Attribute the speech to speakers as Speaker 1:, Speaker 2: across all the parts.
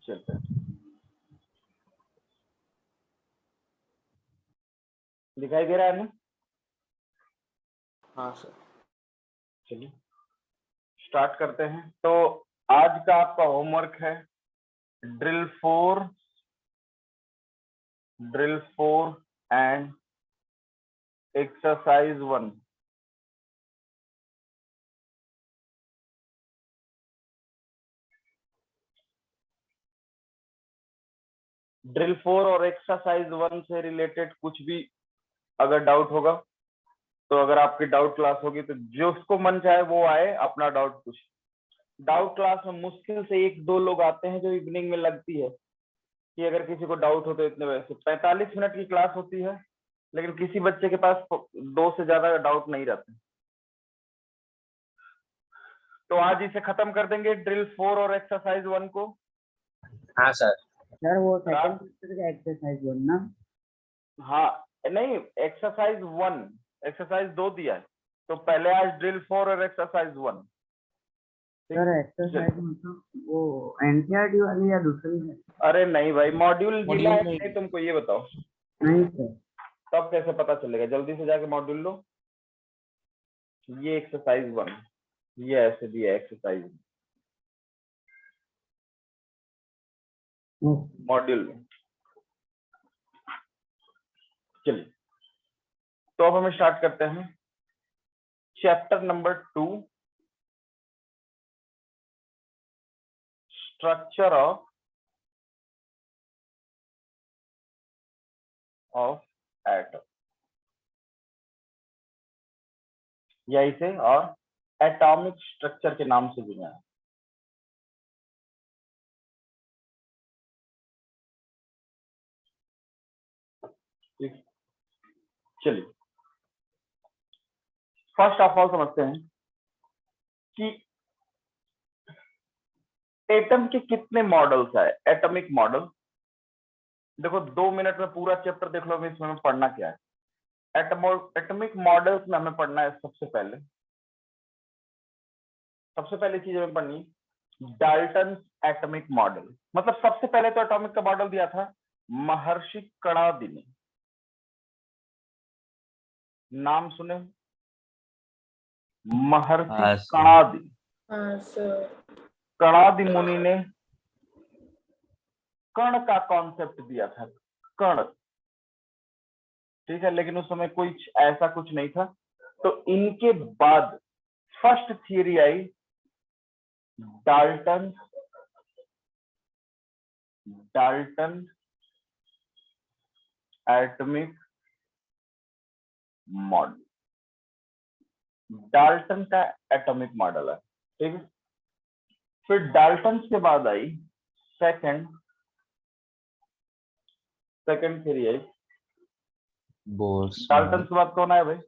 Speaker 1: चलते हैं, दिखाई दे रहा है ना?
Speaker 2: हाँ सर।
Speaker 1: चलिए स्टार्ट करते हैं। तो आज का आपका होमवर्क है ड्रिल 4 एंड एक्सरसाइज 1। ड्रिल 4 और एक्सरसाइज 1 से रिलेटेड कुछ भी अगर डाउट होगा तो अगर आपकी डाउट क्लास होगी तो जो उसको मन चाहे वो आए, अपना डाउट पूछ। डाउट क्लास में मुश्किल से 1-2 लोग आते हैं जो इवनिंग में लगती है कि अगर किसी को डाउट हो तो इतने बजे से 45 मिनट की क्लास होती है, लेकिन किसी बच्चे के पास 2 से ज्यादा डाउट नहीं रहते। तो आज इसे खत्म कर देंगे ड्रिल 4 और एक्सरसाइज 1 को।
Speaker 2: हाँ सर।
Speaker 3: सर वो सेकंड चैप्टर का एक्सरसाइज 1 ना?
Speaker 1: हाँ नहीं, एक्सरसाइज 2 दिया है, तो पहले आज ड्रिल 4 और एक्सरसाइज 1।
Speaker 3: सर एक्सरसाइज मतलब वो एनसीईआरटी वाली या दूसरी है?
Speaker 1: अरे नहीं भाई, मॉड्यूल मिला है नहीं तुमको, ये बताओ।
Speaker 3: नहीं सर।
Speaker 1: तब कैसे पता चलेगा? जल्दी से जाके मॉड्यूल लो। ये एक्सरसाइज 1, ये ऐसे दिया एक्सरसाइज मॉड्यूल में। चलिए तो अब हम स्टार्ट करते हैं chapter number 2, structure of atom, या इसे और एटॉमिक स्ट्रक्चर के नाम से भी जाना है। ठीक, चलिए फर्स्ट ऑफ ऑल समझते हैं कि एटम के कितने मॉडल्स है। एटॉमिक मॉडल देखो, 2 मिनट में पूरा चैप्टर देख लो, इसमें हमें पढ़ना क्या है। एटॉमिक मॉडल्स में हमें पढ़ना है सबसे पहले चीज हमें पढ़नी डाल्टन एटॉमिक मॉडल। मतलब सबसे पहले तो एटॉमिक का मॉडल दिया था महर्षि कणादि ने। नाम सुने? महर्षि कणादि। कणादि मुनि ने कण का कॉन्सेप्ट दिया था, कण। ठीक है, लेकिन उस समय कुछ ऐसा कुछ नहीं था। तो इनके बाद फर्स्ट थियरी आई डाल्टन एटॉमिक मॉडल। डाल्टन का एटॉमिक मॉडल है, ठीक है। फिर डाल्टन के बाद आई सेकंड थियरी आई
Speaker 4: बोर।
Speaker 1: डाल्टन के बाद कौन आया भाई?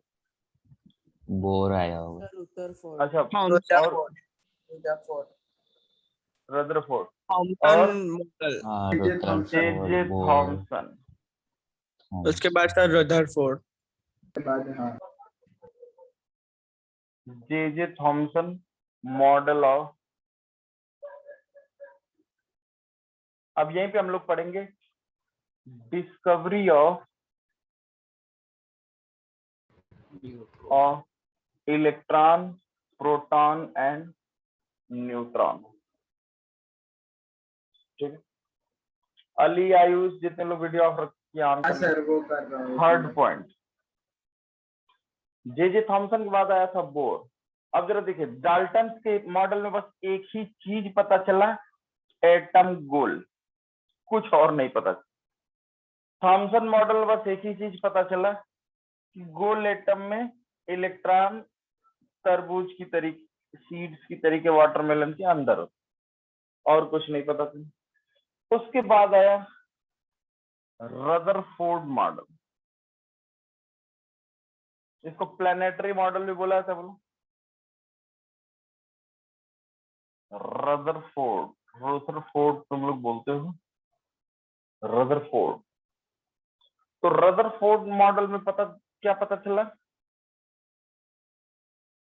Speaker 4: बोर आया होगा।
Speaker 1: अच्छा, और रदरफोर्ड और जे थॉमसन।
Speaker 2: उसके बाद sir Rutherford.
Speaker 1: J Thomson model of. अब यहीं पे हम लोग पढ़ेंगे discovery of electron, proton and neutron. ठीक है, अली आयुष जितने लोग वीडियो ऑफ रखिए ऑन कर
Speaker 3: सर वो कर रहा हूँ।
Speaker 1: थर्ड पॉइंट जे थॉमसन के बाद आया था बोर। अब जरा देखिए, डाल्टन के मॉडल में बस एक ही चीज पता चला, एटम गोल, कुछ और नहीं पता। थॉमसन मॉडल में बस एक ही चीज पता चला कि गोल एटम में इलेक्ट्रॉन तरबूज की तरीके, सीड्स की तरीके वाटरमेलन के अंदर हो, और कुछ नहीं पता था। उसके बाद आया रदरफोर्ड मॉडल। इसको प्लानिटरी मॉडल भी बोला था, बोलो रदरफोर्ड तुम लोग बोलते हो रदरफोर्ड। तो रदरफोर्ड मॉडल में क्या पता चला?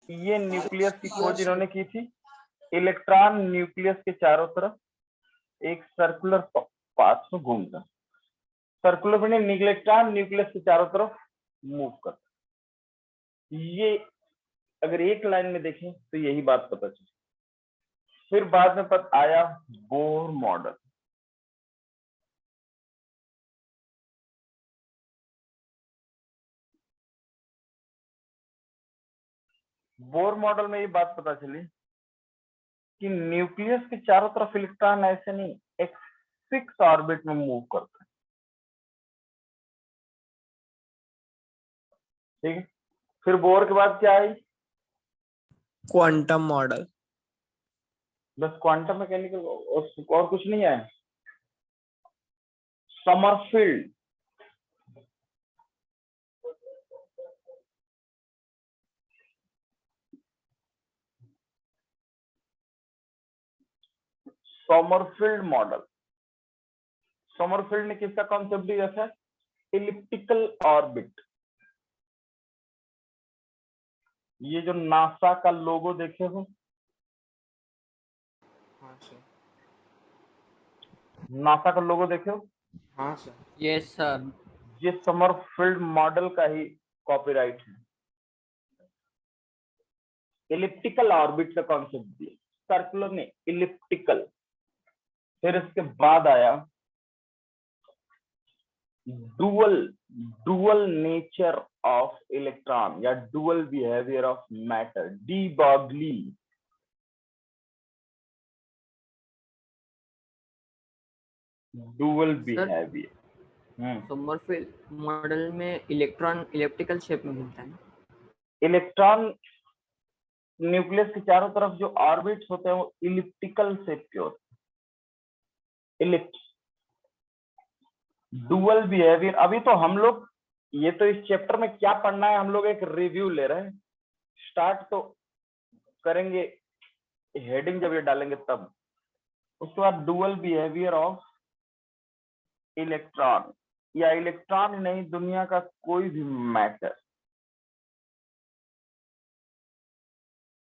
Speaker 1: ये न्यूक्लियस की खोज इन्होंने की थी। इलेक्ट्रॉन न्यूक्लियस के चारों तरफ एक सर्कुलर पाथ में घूमता है। सर्कुलर में इलेक्ट्रॉन न्यूक्लियस के चारों तरफ मूव करता है। ये अगर एक लाइन में देखें तो यही बात पता चली। फिर बाद में पता आया बोर मॉडल। बोर मॉडल में ये बात पता चली कि न्यूक्लियस के चारों तरफ इलेक्ट्रॉन ऐसे नहीं, एक फिक्स ऑर्बिट में मूव करता है। ठीक है, फिर बोर के बाद क्या आई?
Speaker 2: Quantum model.
Speaker 1: बस क्वांटम मैकेनिकल और कुछ नहीं आया। Sommerfeld, Sommerfeld model. समरफील्ड ने किसका कॉन्सेप्ट दिया था? Elliptical orbit. ये जो नासा का लोगो देखे हो,
Speaker 5: हाँ सर।
Speaker 1: नासा का लोगो देखे हो,
Speaker 5: हाँ सर।
Speaker 2: Yes sir.
Speaker 1: ये समरफील्ड मॉडल का ही कॉपीराइट है। इलिप्टिकल ऑर्बिट का कॉन्सेप्ट दिया, सर्कुलर ने इलिप्टिकल। फिर इसके बाद आया डुअल नेचर ऑफ इलेक्ट्रॉन या dual behaviour of matter, de Broglie. Dual behaviour.
Speaker 6: Sommerfeld model में इलेक्ट्रॉन इलेप्टिकल शेप में घूमता है ना?
Speaker 1: इलेक्ट्रॉन न्यूक्लियस के चारों तरफ जो ऑर्बिट्स होते हैं वो इलिप्टिकल शेप के होते हैं। Ellipse, dual behaviour. अभी तो हम लोग ये तो इस चैप्टर में क्या पढ़ना है, हम लोग एक रिव्यू ले रहे हैं। स्टार्ट तो करेंगे हेडिंग जब ये डालेंगे तब। उसके बाद डुअल बिहेवियर ऑफ इलेक्ट्रॉन, या इलेक्ट्रॉन नहीं, दुनिया का कोई भी मैटर,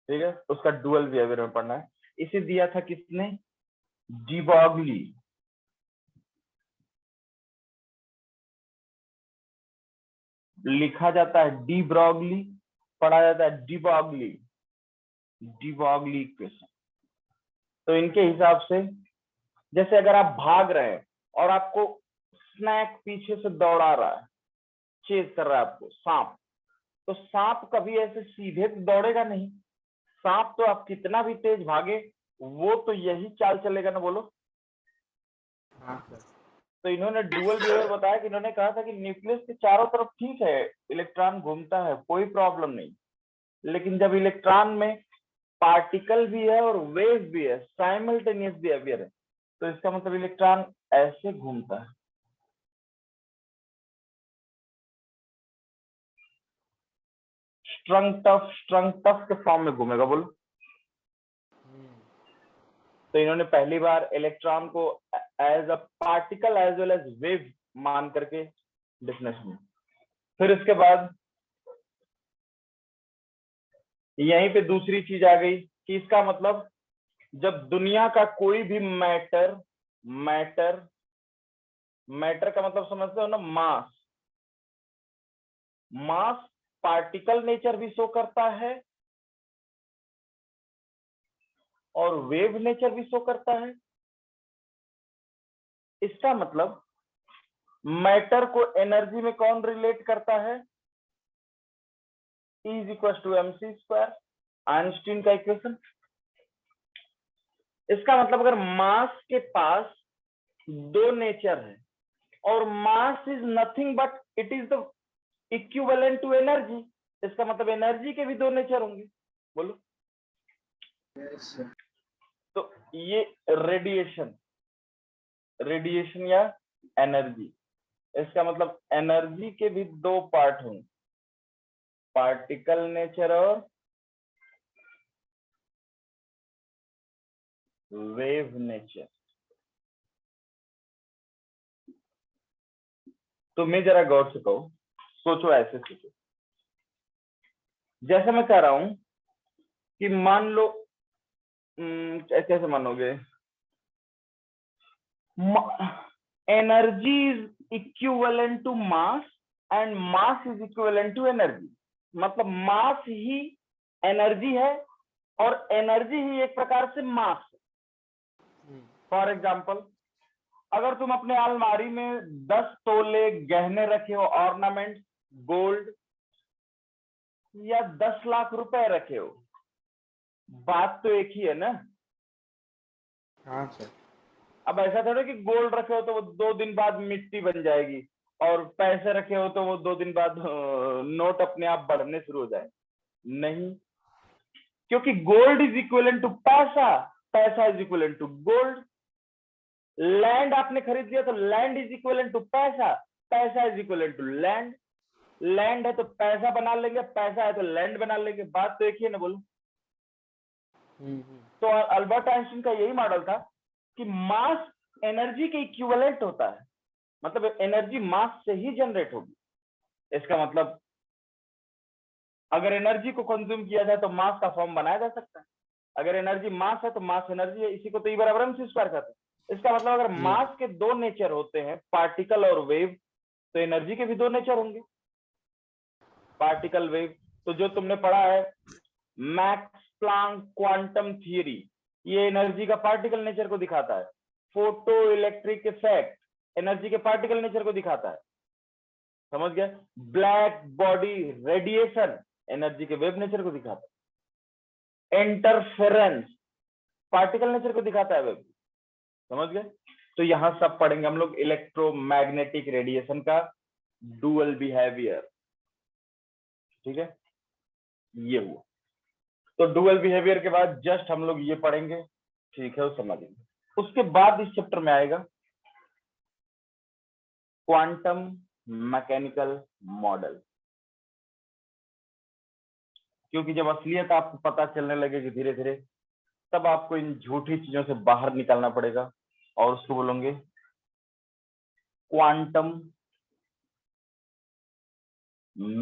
Speaker 1: ठीक है, उसका डुअल बिहेवियर में पढ़ना है। इसे दिया था किसने? De Broglie. लिखा जाता है डी ब्रॉगली, पढ़ा जाता है de Broglie. De Broglie equation. तो इनके हिसाब से जैसे अगर आप भाग रहे हैं और आपको स्नैक पीछे से दौड़ा रहा है, चेज कर रहा है आपको, सांप, तो सांप कभी ऐसे सीधे तो दौड़ेगा नहीं। सांप तो आप कितना भी तेज भागे वो तो यही चाल चलेगा ना, बोलो।
Speaker 5: हाँ सर।
Speaker 1: तो इन्होंने डुअल बिहेवियर बताया कि इन्होंने कहा था कि न्यूक्लियस के चारों तरफ ठीक है इलेक्ट्रॉन घूमता है, कोई प्रॉब्लम नहीं, लेकिन जब इलेक्ट्रॉन में पार्टिकल भी है और वेव भी है, साइमल्टेनियस बिहेवियर है, तो इसका मतलब इलेक्ट्रॉन ऐसे घूमता है। स्ट्रंग टफ के फॉर्म में घूमेगा, बोलो। तो इन्होंने पहली बार इलेक्ट्रॉन को as a particle as well as wave मान करके डेफिनेशन। फिर इसके बाद यहीं पे दूसरी चीज आ गई कि इसका मतलब जब दुनिया का कोई भी मैटर का मतलब समझते हो ना, मास पार्टिकल नेचर भी शो करता है और वेव नेचर भी शो करता है। इसका मतलब मैटर को एनर्जी में कौन रिलेट करता है? E = mc², आइंस्टीन का इक्वेशन। इसका मतलब अगर मास के पास दो नेचर है और mass is nothing but it is the equivalent to energy, इसका मतलब एनर्जी के भी दो नेचर होंगे, बोलो।
Speaker 5: Yes sir.
Speaker 1: तो ये रेडिएशन या एनर्जी, इसका मतलब एनर्जी के भी दो पार्ट होंगे, पार्टिकल नेचर और वेव नेचर। तो मैं जरा गौर से कहूं, सोचो, ऐसे सोचो, जैसे मैं कह रहा हूं कि मान लो, कैसे मानोगे, energy is equivalent to mass and mass is equivalent to energy. मतलब मास ही एनर्जी है और एनर्जी ही एक प्रकार से मास है। फॉर एग्जाम्पल, अगर तुम अपने अलमारी में 10 तोले गहने रखे हो, ऑर्नामेंट, गोल्ड, या 10 लाख रुपए रखे हो, बात तो एक ही है ना।
Speaker 5: हाँ सर।
Speaker 1: अब ऐसा थोड़ा कि गोल्ड रखे हो तो वो 2 दिन बाद मिट्टी बन जाएगी और पैसे रखे हो तो वो 2 दिन बाद नोट अपने आप बढ़ने शुरू हो जाए, नहीं। क्योंकि गोल्ड इज इक्विवेलेंट टू पैसा, पैसा is equivalent to gold. Land आपने खरीद लिया तो लैंड इज इक्विवेलेंट टू पैसा, पैसा is equivalent to land. Land है तो पैसा बना लेंगे, पैसा है तो लैंड बना लेंगे, बात तो एक ही है ना, बोलो। तो अल्बर्ट आइंस्टीन का यही मॉडल था कि मास एनर्जी के इक्विवेलेंट होता है, मतलब एनर्जी मास से ही जनरेट होगी। इसका मतलब अगर एनर्जी को कंज्यूम किया जाए तो मास का फॉर्म बनाया जा सकता है। अगर एनर्जी मास है तो मास एनर्जी है, इसी को तो E बराबर mc स्क्वायर कहते हैं। इसका मतलब अगर मास के 2 नेचर होते हैं, पार्टिकल और वेव, तो एनर्जी के भी 2 नेचर होंगे, पार्टिकल वेव। तो जो तुमने पढ़ा है मैक्स प्लांक क्वांटम थियरी, ये एनर्जी का पार्टिकल नेचर को दिखाता है। फोटो इलेक्ट्रिक इफेक्ट एनर्जी के पार्टिकल नेचर को दिखाता है, समझ गए। ब्लैक बॉडी रेडिएशन एनर्जी के वेव नेचर को दिखाता है। इंटरफेरेंस पार्टिकल नेचर को दिखाता है, वेव, समझ गए। तो यहां सब पढ़ेंगे हम लोग इलेक्ट्रोमैग्नेटिक रेडिएशन का डुअल बिहेवियर, ठीक है। ये हुआ। तो डुअल बिहेवियर के बाद जस्ट हम लोग ये पढ़ेंगे, ठीक है, वो समझेंगे। उसके बाद इस चैप्टर में आएगा क्वांटम मैकेनिकल मॉडल, क्योंकि जब असलियत आपको पता चलने लगेगी धीरे धीरे, तब आपको इन झूठी चीजों से बाहर निकलना पड़ेगा और उसको बोलेंगे quantum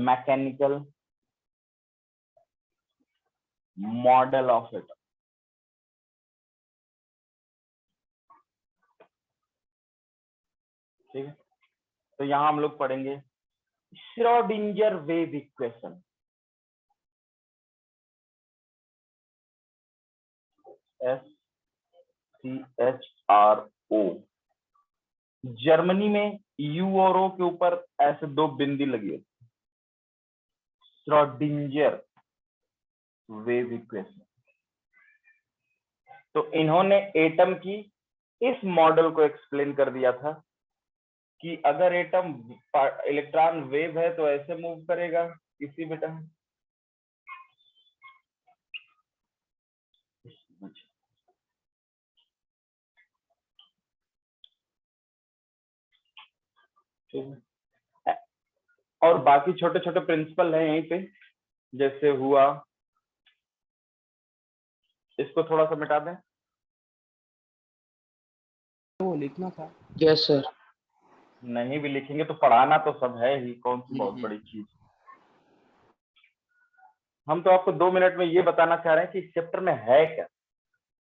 Speaker 1: mechanical model of atom. ठीक है, तो यहां हम लोग पढ़ेंगे Schrodinger wave equation, SCHRO। Germany में U और O के ऊपर ऐसे 2 बिंदी लगी होती, श्रोडिंगर वेव इक्वेशन। तो इन्होंने एटम की इस मॉडल को एक्सप्लेन कर दिया था कि अगर एटम इलेक्ट्रॉन वेव है तो ऐसे मूव करेगा किसी बेटा। और बाकी छोटे छोटे प्रिंसिपल हैं यहीं पे, जैसे हुआ, इसको थोड़ा सा मिटा दें।
Speaker 5: वो लिखना था।
Speaker 2: Yes sir.
Speaker 1: नहीं भी लिखेंगे तो पढ़ाना तो सब है ही, कौन सी बहुत बड़ी चीज। हम तो आपको 2 मिनट में ये बताना चाह रहे हैं कि इस चैप्टर में है क्या।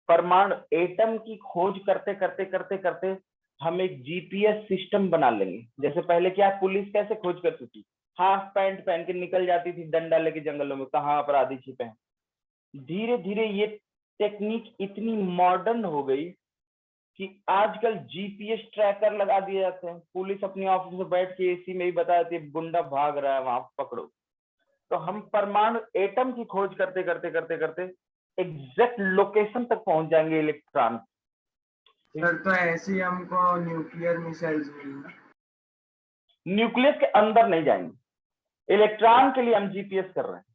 Speaker 1: परमाणु एटम की खोज करते करते करते करते हम एक जीपीएस सिस्टम बना लेंगे। जैसे पहले क्या पुलिस कैसे खोज करती थी, हाफ पैंट पहन के निकल जाती थी डंडा लेके जंगलों में, कहाँ अपराधी छिपे हैं। धीरे धीरे ये टेक्निक इतनी मॉडर्न हो गई कि आजकल जीपीएस ट्रैकर लगा दिए जाते हैं। पुलिस अपनी ऑफिस में बैठ के एसी में ही बता देती है गुंडा भाग रहा है वहां पकड़ो। तो हम परमाणु एटम की खोज करते करते करते करते एग्जैक्ट लोकेशन तक पहुंच जाएंगे इलेक्ट्रॉन।
Speaker 3: सर तो ऐसे ही हमको न्यूक्लियर मिसाइल्स मिलेंगे।
Speaker 1: न्यूक्लियस के अंदर नहीं जाएंगे, इलेक्ट्रॉन के लिए हम जीपीएस कर रहे हैं।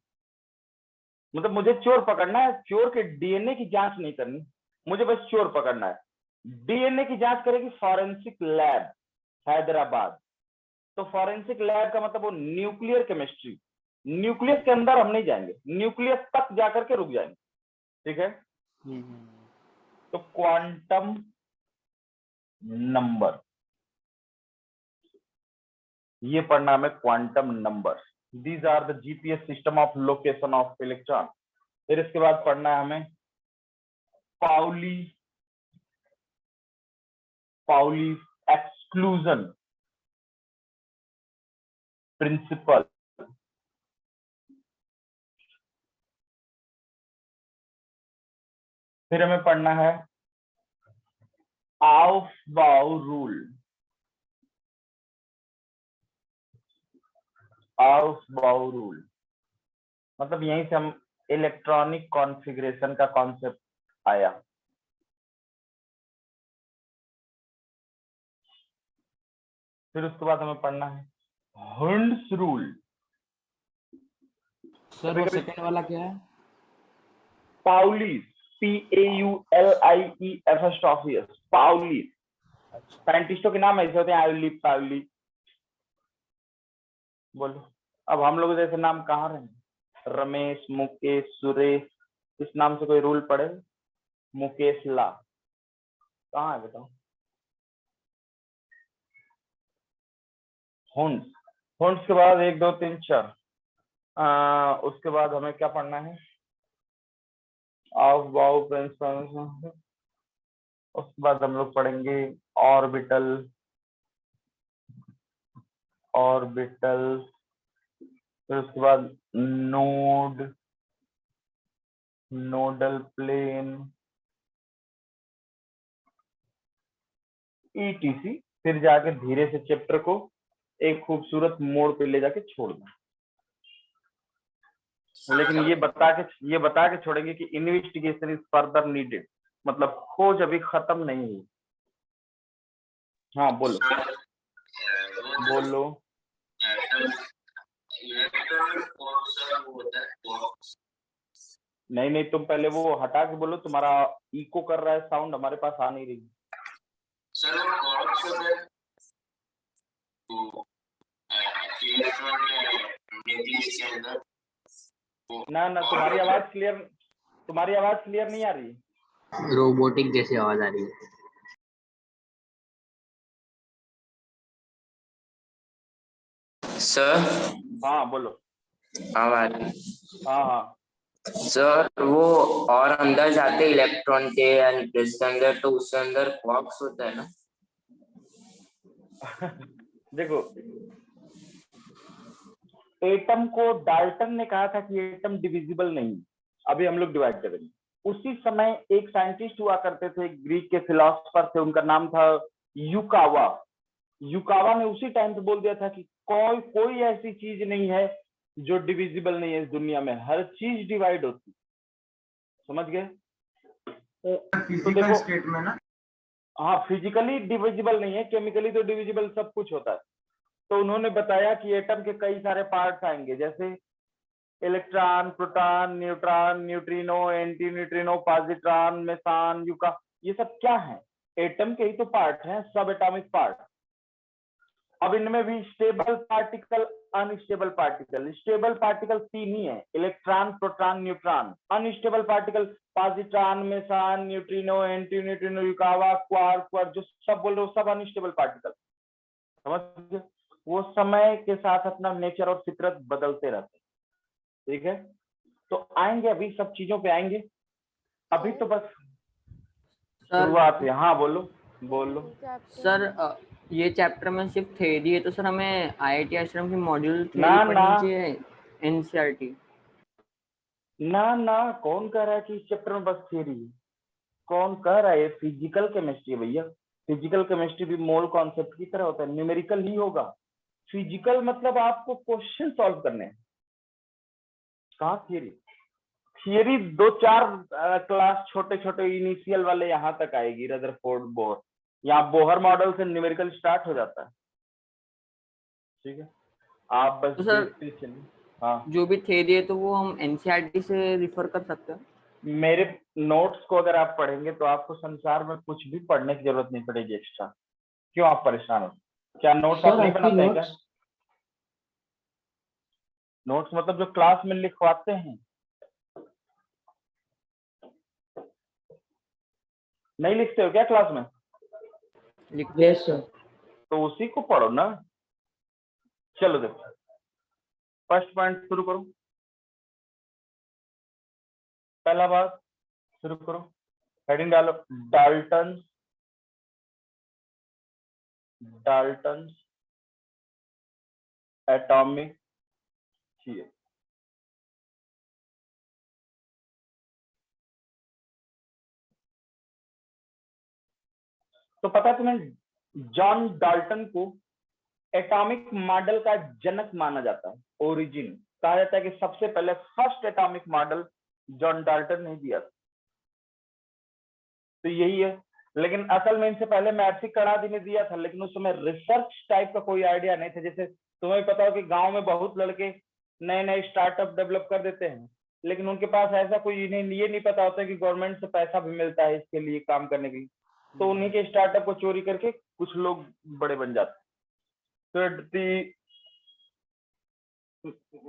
Speaker 1: मतलब मुझे चोर पकड़ना है, चोर के डीएनए की जांच नहीं करनी, मुझे बस चोर पकड़ना है। डीएनए की जांच करेगी फॉरेंसिक लैब हैदराबाद। तो फॉरेंसिक लैब का मतलब वो न्यूक्लियर केमिस्ट्री। न्यूक्लियस के अंदर हम नहीं जाएंगे, न्यूक्लियस तक जाकर के रुक जाएंगे, ठीक है। तो क्वांटम नंबर, ये पढ़ना हमें quantum number. These are the GPS system of location of electron. फिर इसके बाद पढ़ना है हमें पाउली पाउली एक्सक्लूजन प्रिंसिपल, फिर हमें पढ़ना है ऑफ-बाउ रूल, ऑफ-बाउ रूल मतलब यहीं से हम इलेक्ट्रॉनिक कॉन्फ़िगरेशन का कॉन्सेप्ट आया। फिर उसके बाद हमें पढ़ना है हुंड्स रूल।
Speaker 5: सर वो सेकंड वाला क्या है?
Speaker 1: पाउली, PAULIEF, पाउली साइंटिस्टों के नाम ऐसे होते हैं, आयुली पाउली। बोलो अब हम लोग जैसे नाम कहाँ रहे? रमेश, मुकेश, सुरेश, इस नाम से कोई रूल पढ़े? मुकेश ला कहाँ है बताओ? हुंड्स, हुंड्स के बाद 1 2 3 4 उसके बाद हमें क्या पढ़ना है? ऑफ बाउ प्रिंसिपल। उसके बाद हम लोग पढ़ेंगे ऑर्बिटल, ऑर्बिटल, फिर उसके बाद नोड, नोडल प्लेन, ETC। फिर जाके धीरे से चैप्टर को एक खूबसूरत मोड़ पे ले जाके छोड़ना। लेकिन ये बता के छोड़ेंगे कि इन्वेस्टिगेशन इज फर्दर नीडेड, मतलब खोज अभी खत्म नहीं हुई। हाँ बोलो बोलो। नहीं तुम पहले वो हटा के बोलो, तुम्हारा इको कर रहा है साउंड, हमारे पास आ नहीं रही। ना तुम्हारी आवाज क्लियर नहीं आ रही।
Speaker 4: रोबोटिक जैसी आवाज आ रही है।
Speaker 7: सर
Speaker 1: हाँ बोलो।
Speaker 7: आवाज।
Speaker 1: हाँ
Speaker 7: सर वो और अंदर जाते इलेक्ट्रॉन के न्यूक्लियस के अंदर, तो उसके अंदर क्वार्क्स होता है ना?
Speaker 1: देखो एटम को डाल्टन ने कहा था कि एटम डिविजिबल नहीं, अभी हम लोग डिवाइड करेंगे। उसी समय एक साइंटिस्ट हुआ करते थे, ग्रीक के फिलोसोफर थे, उनका नाम था युकावा। युकावा ने उसी टाइम पे बोल दिया था कि कोई ऐसी चीज नहीं है जो डिविजिबल नहीं है इस दुनिया में, हर चीज डिवाइड होती। समझ गए?
Speaker 3: फिजिकल स्टेट में ना?
Speaker 1: हाँ फिजिकली डिविजिबल नहीं है, केमिकली तो डिविजिबल सब कुछ होता है। तो उन्होंने बताया कि एटम के कई सारे पार्ट्स आएंगे, जैसे electron, proton, neutron, neutrino, anti neutrino, positron, meson, Yukawa, ये सब क्या है? एटम के ही तो पार्ट हैं, सब एटॉमिक पार्ट। अब इनमें भी stable particle, unstable particle. Stable particle 3 ही है, electron, proton, neutron. Unstable particle positron, Mason, neutrino, anti neutrino, Yukawa, quark, जो सब बोल रहे हो सब अनस्टेबल पार्टिकल। समझ गए? वो समय के साथ अपना नेचर और फितरत बदलते रहते हैं। ठीक है, तो आएंगे अभी सब चीजों पे आएंगे, अभी तो बस शुरुआत है। हाँ बोलो बोलो।
Speaker 6: सर ये चैप्टर में सिर्फ थ्योरी है, तो सर हमें IIT आश्रम की मॉड्यूल
Speaker 1: ना,
Speaker 6: थ्योरी पढ़नी
Speaker 1: ना।
Speaker 6: चाहिए, NCERT?
Speaker 1: ना कौन कह रहा है कि इस चैप्टर में बस थ्योरी है? कौन कह रहा है? ये फिजिकल केमिस्ट्री है भैया। फिजिकल केमिस्ट्री भी मोल कॉन्सेप्ट की तरह होता है, न्यूमेरिकल ही होगा। फिजिकल मतलब आपको क्वेश्चन सॉल्व करने हैं, कहाँ थियरी? थियरी 2-4 क्लास छोटे छोटे इनिशियल वाले यहाँ तक आएगी, रदरफोर्ड, बोर। यहाँ बोहर मॉडल से न्यूमेरिकल स्टार्ट हो जाता है। ठीक है, आप बस
Speaker 6: तो सर
Speaker 1: देखते चलिए। हाँ
Speaker 6: जो भी थ्योरी है तो वो हम NCERT से रिफर कर सकते हैं?
Speaker 1: मेरे नोट्स को अगर आप पढ़ेंगे तो आपको संसार में कुछ भी पढ़ने की जरूरत नहीं पड़ेगी एक्स्ट्रा। क्यों आप परेशान हो? क्या नोट्स आप नहीं बनाते हैं क्या? नोट्स मतलब जो क्लास में लिखवाते हैं, नहीं लिखते हो क्या क्लास में?
Speaker 6: लिखते हैं सर।
Speaker 1: तो उसी को पढ़ो ना। चलो देखो, फर्स्ट पॉइंट शुरू करो। पहला बात शुरू करो, हेडिंग डालो, डाल्टन डाल्टन एटॉमिक थियरी। तो पता है तुम्हें, जॉन डाल्टन को एटॉमिक मॉडल का जनक माना जाता है, ओरिजिन कहा जाता है कि सबसे पहले first atomic model John Dalton ने दिया था। तो यही है, लेकिन असल में इनसे पहले महर्षि कणादि ने दिया था, लेकिन उस समय रिसर्च टाइप का कोई आइडिया नहीं था। जैसे तुम्हें पता हो कि गांव में बहुत लड़के नए नए स्टार्टअप डेवलप कर देते हैं, लेकिन उनके पास ऐसा कोई इन्हें ये नहीं पता होता कि गवर्नमेंट से पैसा भी मिलता है इसके लिए काम करने के लिए। तो उन्हीं के स्टार्टअप को चोरी करके कुछ लोग बड़े बन जाते हैं। तो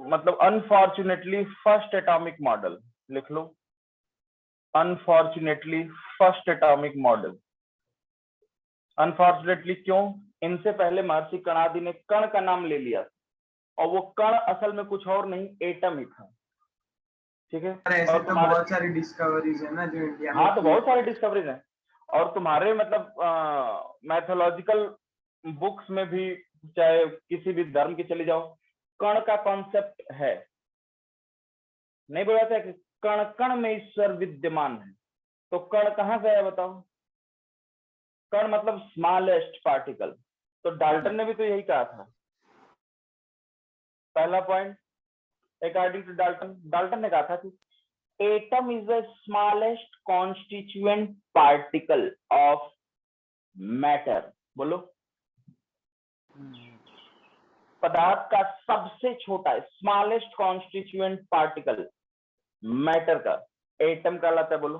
Speaker 1: मतलब अनफॉर्चुनेटली फर्स्ट एटॉमिक मॉडल लिख लो, unfortunately first atomic model. Unfortunately क्यों? इनसे पहले महर्षि कणादि ने कण का नाम ले लिया, और वो कण असल में कुछ और नहीं, एटम ही था। ठीक है,
Speaker 2: ऐसे
Speaker 1: और
Speaker 2: तो बहुत सारी डिस्कवरीज है ना जो इंडिया में
Speaker 1: हाँ, तो बहुत सारे डिस्कवरीज हैं। और तुम्हारे मतलब मैथोलॉजिकल बुक्स में भी, चाहे किसी भी धर्म की चले जाओ, कण का कॉन्सेप्ट है। नहीं बोला था कि कण कण में ईश्वर विद्यमान है। तो कण कहाँ से है बताओ? कण मतलब स्मॉलेस्ट पार्टिकल। तो डाल्टन ने भी तो यही कहा था। पहला point, according to Dalton, Dalton ने कहा था कि atom is the smallest constituent particle of matter. बोलो, पदार्थ का सबसे छोटा स्मॉलेस्ट कॉन्स्टिट्यूएंट पार्टिकल मैटर का एटम कहलाता है। बोलो,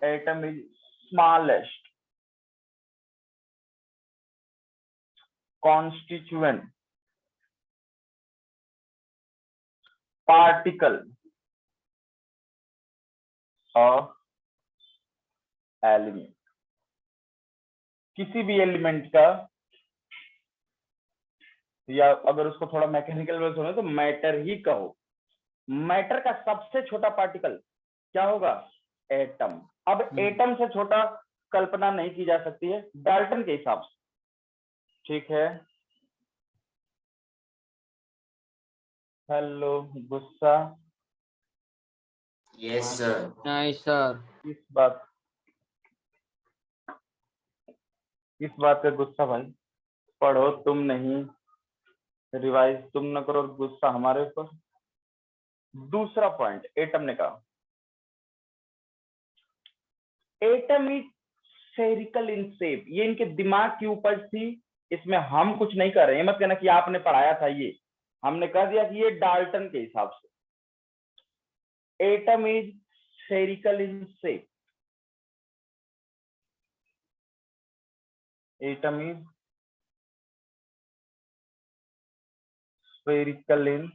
Speaker 1: atom is smallest constituent particle of element. किसी भी एलिमेंट का, या अगर उसको थोड़ा मैकेनिकल में सुनो तो मैटर ही कहो, मैटर का सबसे छोटा पार्टिकल क्या होगा? एटम। अब एटम से छोटा कल्पना नहीं की जा सकती है डाल्टन के हिसाब से। ठीक है, हेलो, गुस्सा?
Speaker 7: Yes sir.
Speaker 6: नहीं सर।
Speaker 1: किस बात का गुस्सा भाई? पढ़ो तुम नहीं, रिवाइज तुम न करो, गुस्सा हमारे ऊपर। दूसरा पॉइंट, एटम ने कहा atom is spherical in shape. ये इनके दिमाग की उपज थी, इसमें हम कुछ नहीं कर रहे हैं। मत कहना कि आपने पढ़ाया था, ये हमने कह दिया कि ये डाल्टन के हिसाब से। Atom is spherical in shape. Atom is spherical in.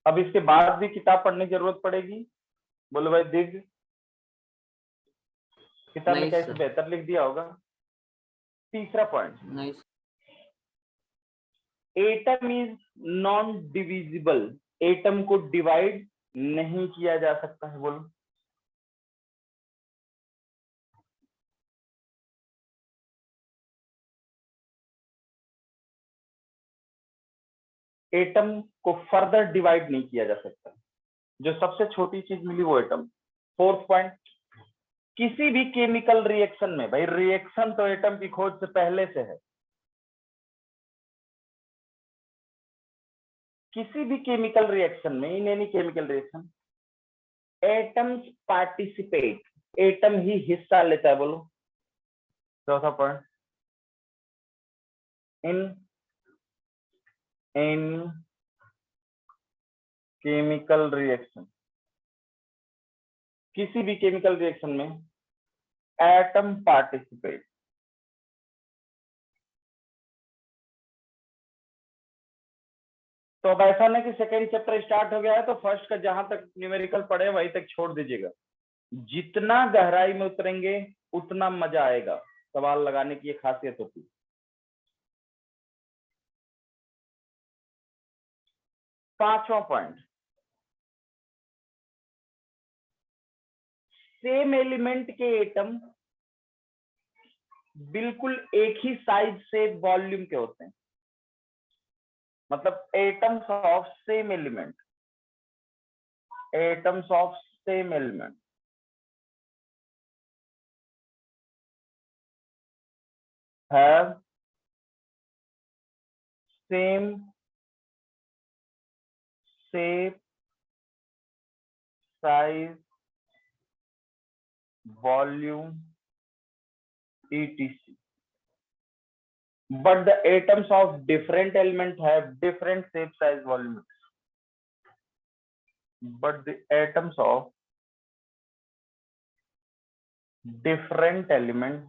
Speaker 1: अब इसके बाद भी किताब पढ़ने की जरूरत पड़ेगी? बोलो भाई दिग, किताब में
Speaker 6: नहीं
Speaker 1: कैसे
Speaker 6: सर।
Speaker 1: बेहतर लिख दिया होगा। तीसरा पॉइंट,
Speaker 6: नहीं
Speaker 1: atom is non divisible. Atom को डिवाइड नहीं किया जा सकता है। बोलो, एटम को फर्दर डिवाइड नहीं किया जा सकता। जो सबसे छोटी चीज मिली वो एटम। फोर्थ पॉइंट, किसी भी केमिकल रिएक्शन में, भाई रिएक्शन तो एटम की खोज से पहले से है, किसी भी केमिकल रिएक्शन में, in any chemical reaction, atoms participate, atom ही हिस्सा लेता है। बोलो, चौथा पॉइंट, इन केमिकल रिएक्शन, किसी भी केमिकल रिएक्शन में एटम पार्टिसिपेट। तो अब ऐसा नहीं कि सेकेंड चैप्टर स्टार्ट हो गया है तो फर्स्ट का जहां तक न्यूमेरिकल पढ़े वहीं तक छोड़ दीजिएगा। जितना गहराई में उतरेंगे उतना मजा आएगा। सवाल लगाने की ये खासियत होती है। पांचवा पॉइंट, सेम एलिमेंट के एटम बिल्कुल एक ही साइज से वॉल्यूम के होते हैं, मतलब atoms of same element, atoms of same element have same shape, size, volume, etc. But the atoms of different elements have different shape, size, volume. But the atoms of different elements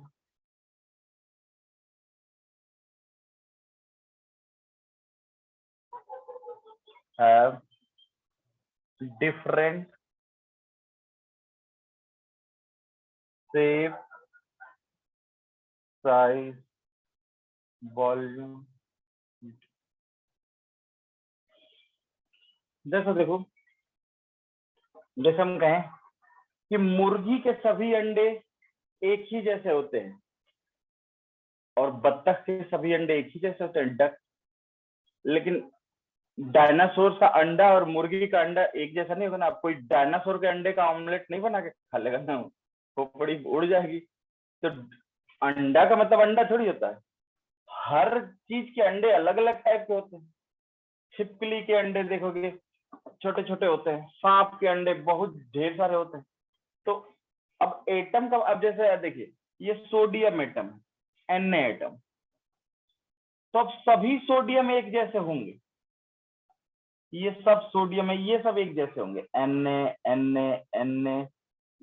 Speaker 1: have different shape, size, volume. जैसा देखो, जैसे हम कहें कि मुर्गी के सभी अंडे एक ही जैसे होते हैं और बत्तख के सभी अंडे एक ही जैसे होते हैं, डक। लेकिन डायनासोर का अंडा और मुर्गी का अंडा एक जैसा नहीं होगा ना। आप कोई डायनासोर के अंडे का ऑमलेट नहीं बना के खा लेगा ना, वो बड़ी उड़ जाएगी। तो अंडा का मतलब अंडा थोड़ी होता है, हर चीज के अंडे अलग अलग टाइप के होते हैं। छिपकली के अंडे देखोगे छोटे छोटे होते हैं, सांप के अंडे बहुत ढेर सारे होते हैं। तो अब एटम का, अब जैसे देखिए ये सोडियम एटम है, Na एटम, तो अब सभी सोडियम एक जैसे होंगे, ये सब सोडियम है, ये सब एक जैसे होंगे, Na Na Na Na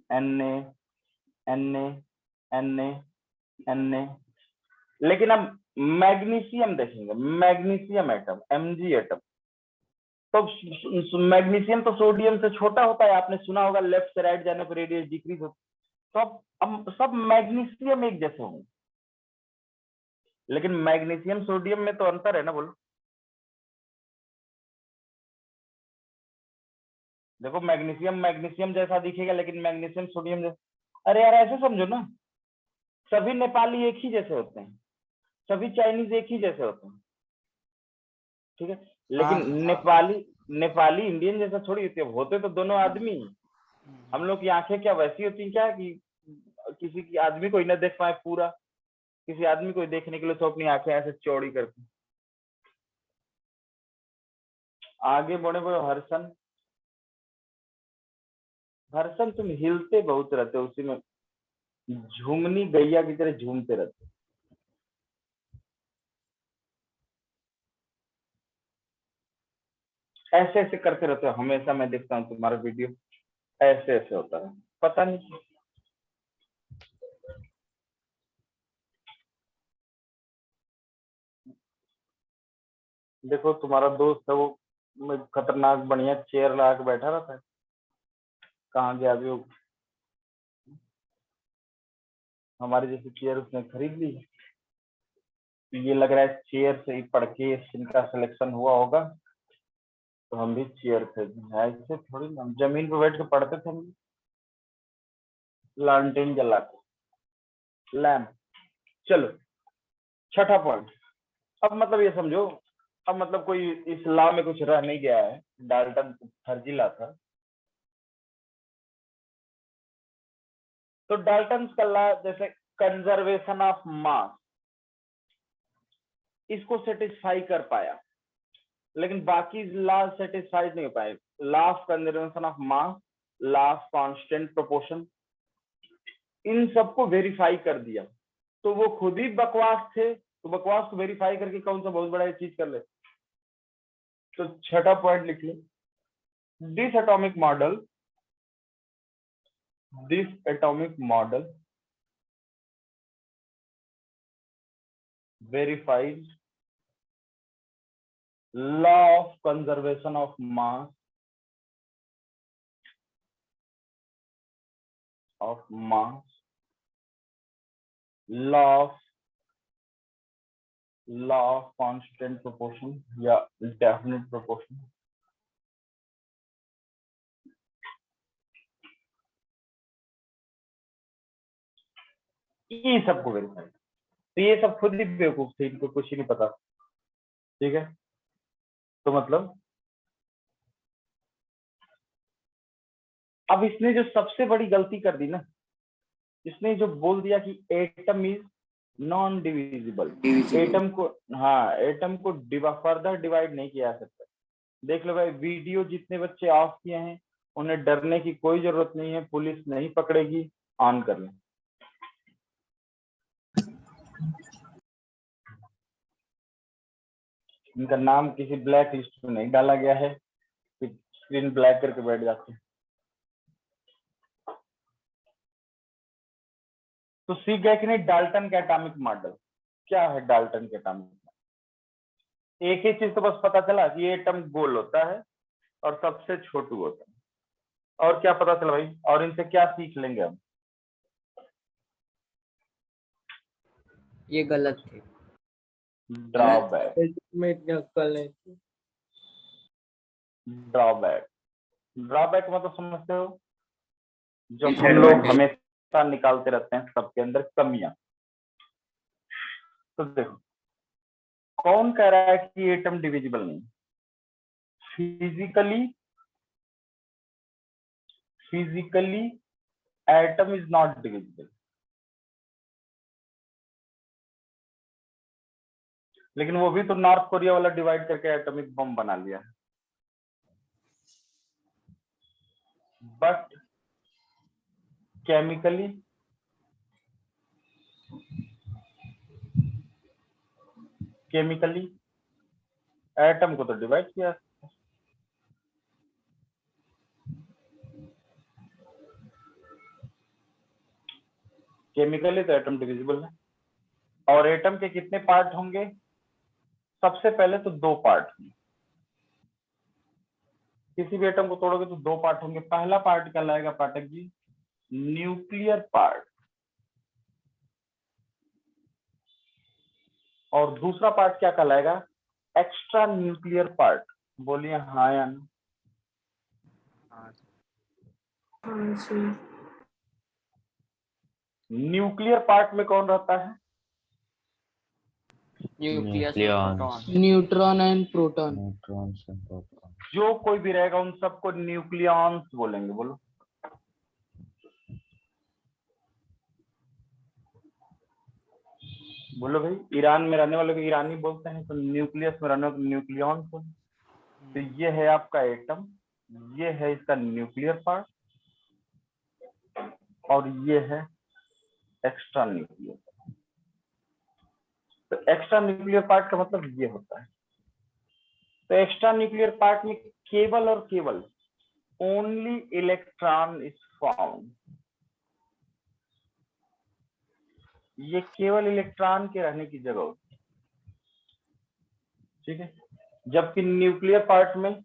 Speaker 1: Na Na Na। लेकिन अब मैग्नीशियम देखेंगे, मैग्नीशियम एटम, Mg एटम, तो मैग्नीशियम तो सोडियम से छोटा होता है, आपने सुना होगा लेफ्ट से राइट जाने पर रेडियस डिक्रीज होता है। तो अब सब मैग्नीशियम एक जैसे होंगे, लेकिन मैग्नीशियम सोडियम में तो अंतर है ना, बोलो। देखो मैग्नीशियम मैग्नीशियम जैसा दिखेगा, लेकिन मैग्नीशियम सोडियम जैसा। अरे यार ऐसे समझो ना, सभी नेपाली एक ही जैसे होते हैं, सभी चाइनीज एक ही जैसे होते हैं, ठीक है। लेकिन नेपाली नेपाली इंडियन जैसा थोड़ी होती है, होते तो दोनों आदमी ही। हम लोग की आंखें क्या वैसी होती क्या कि किसी की आदमी को ही ना देख पाए पूरा, किसी आदमी को देखने के लिए तो अपनी आंखें ऐसे चौड़ी करते। आगे बढ़े बढ़े हर्षन, हर्षन तुम हिलते बहुत रहते हो, उसी में झूमनी गैया की तरह झूमते रहते हो। ऐसे ऐसे करते रहते हो हमेशा, मैं देखता हूँ तुम्हारा वीडियो ऐसे ऐसे होता है, पता नहीं। देखो तुम्हारा दोस्त है वो खतरनाक बढ़िया चेयर ला के बैठा रहता है, कहाँ गया अभी वो? हमारी जैसी चेयर उसने खरीद ली। तो ये लग रहा है चेयर से ही पढ़ के इनका सिलेक्शन हुआ होगा, तो हम भी चेयर खरीदेंगे। ऐसे थोड़ी ना, हम जमीन पे बैठ के पढ़ते थे, हम लालटेन जला के, लैम्प। चलो छठा पॉइंट। अब मतलब ये समझो, अब मतलब कोई इस लॉ में कुछ रह नहीं गया है, डाल्टन फर्जी ला था। तो डाल्टन का लॉ जैसे कंजर्वेशन ऑफ मास, इसको सेटिस्फाई कर पाया, लेकिन बाकी लॉ सेटिस्फाई नहीं हो पाए। Law of conservation of mass, law of constant proportion, इन सबको वेरीफाई कर दिया, तो वो खुद ही बकवास थे। तो बकवास को वेरीफाई करके कौन सा बहुत बड़ा चीज कर ले। तो छठा पॉइंट लिख लो, this atomic model verifies law of conservation of mass law of constant proportion या definite proportion। ये सबको वेरीफाई, तो ये सब खुद ही बेवकूफ थे, इनको कुछ ही नहीं पता। ठीक है, तो मतलब अब इसने जो सबसे बड़ी गलती कर दी ना, इसने जो बोल दिया कि atom is non divisible. Atom को, हाँ, एटम को फर्दर डिवाइड नहीं किया जा सकता। देख लो भाई, वीडियो जितने बच्चे ऑफ किए हैं उन्हें डरने की कोई जरूरत नहीं है, पुलिस नहीं पकड़ेगी, ऑन कर लें। इनका नाम किसी ब्लैक लिस्ट में नहीं डाला गया है कि स्क्रीन ब्लैक करके बैठ जाते हैं। तो सीख गए कि नहीं डाल्टन का एटॉमिक मॉडल क्या है। डाल्टन के एटॉमिक मॉडल, एक ही चीज तो बस पता चला कि ये एटम गोल होता है और सबसे छोटू होता है। और क्या पता चला भाई, और इनसे क्या सीख लेंगे हम?
Speaker 6: ये गलत थे।
Speaker 1: ड्रॉबैक। ड्रॉबैक, ड्रॉबैक मतलब समझते हो, जो हम लोग हमेशा निकालते रहते हैं सबके अंदर कमियां। तो देखो, कौन कह रहा है कि एटम डिविजिबल नहीं? Physically atom is not divisible, लेकिन वो भी तो नॉर्थ कोरिया वाला डिवाइड करके एटॉमिक बम बना लिया है। बट केमिकली एटम को तो डिवाइड किया। केमिकली तो एटम डिविजिबल है। और एटम के कितने पार्ट होंगे? सबसे पहले तो 2 पार्ट होंगे। किसी भी एटम को तोड़ोगे तो 2 पार्ट होंगे। पहला पार्ट कहलाएगा पाठक जी न्यूक्लियर पार्ट, और दूसरा पार्ट क्या कहलाएगा? Extra nuclear part. बोलिए हाँ या ना? न्यूक्लियर पार्ट में कौन रहता है?
Speaker 6: Nucleus,
Speaker 5: neutron and proton.
Speaker 1: जो कोई भी रहेगा उन सबको न्यूक्लियॉन्स बोलेंगे। बोलो। बोलो भाई, ईरान में रहने वाले को ईरानी बोलते हैं, तो न्यूक्लियस में रहने वाले को न्यूक्लियॉन्स बोलते हैं। तो ये है आपका एटम, ये है इसका न्यूक्लियर पार्ट, और ये है एक्स्ट्रा न्यूक्लियर। तो एक्स्ट्रा न्यूक्लियर पार्ट का मतलब ये होता है। तो एक्स्ट्रा न्यूक्लियर पार्ट में केवल और केवल ओनली इलेक्ट्रॉन इज फाउंड। ये केवल इलेक्ट्रॉन के रहने की जगह होती है, ठीक है। जबकि न्यूक्लियर पार्ट में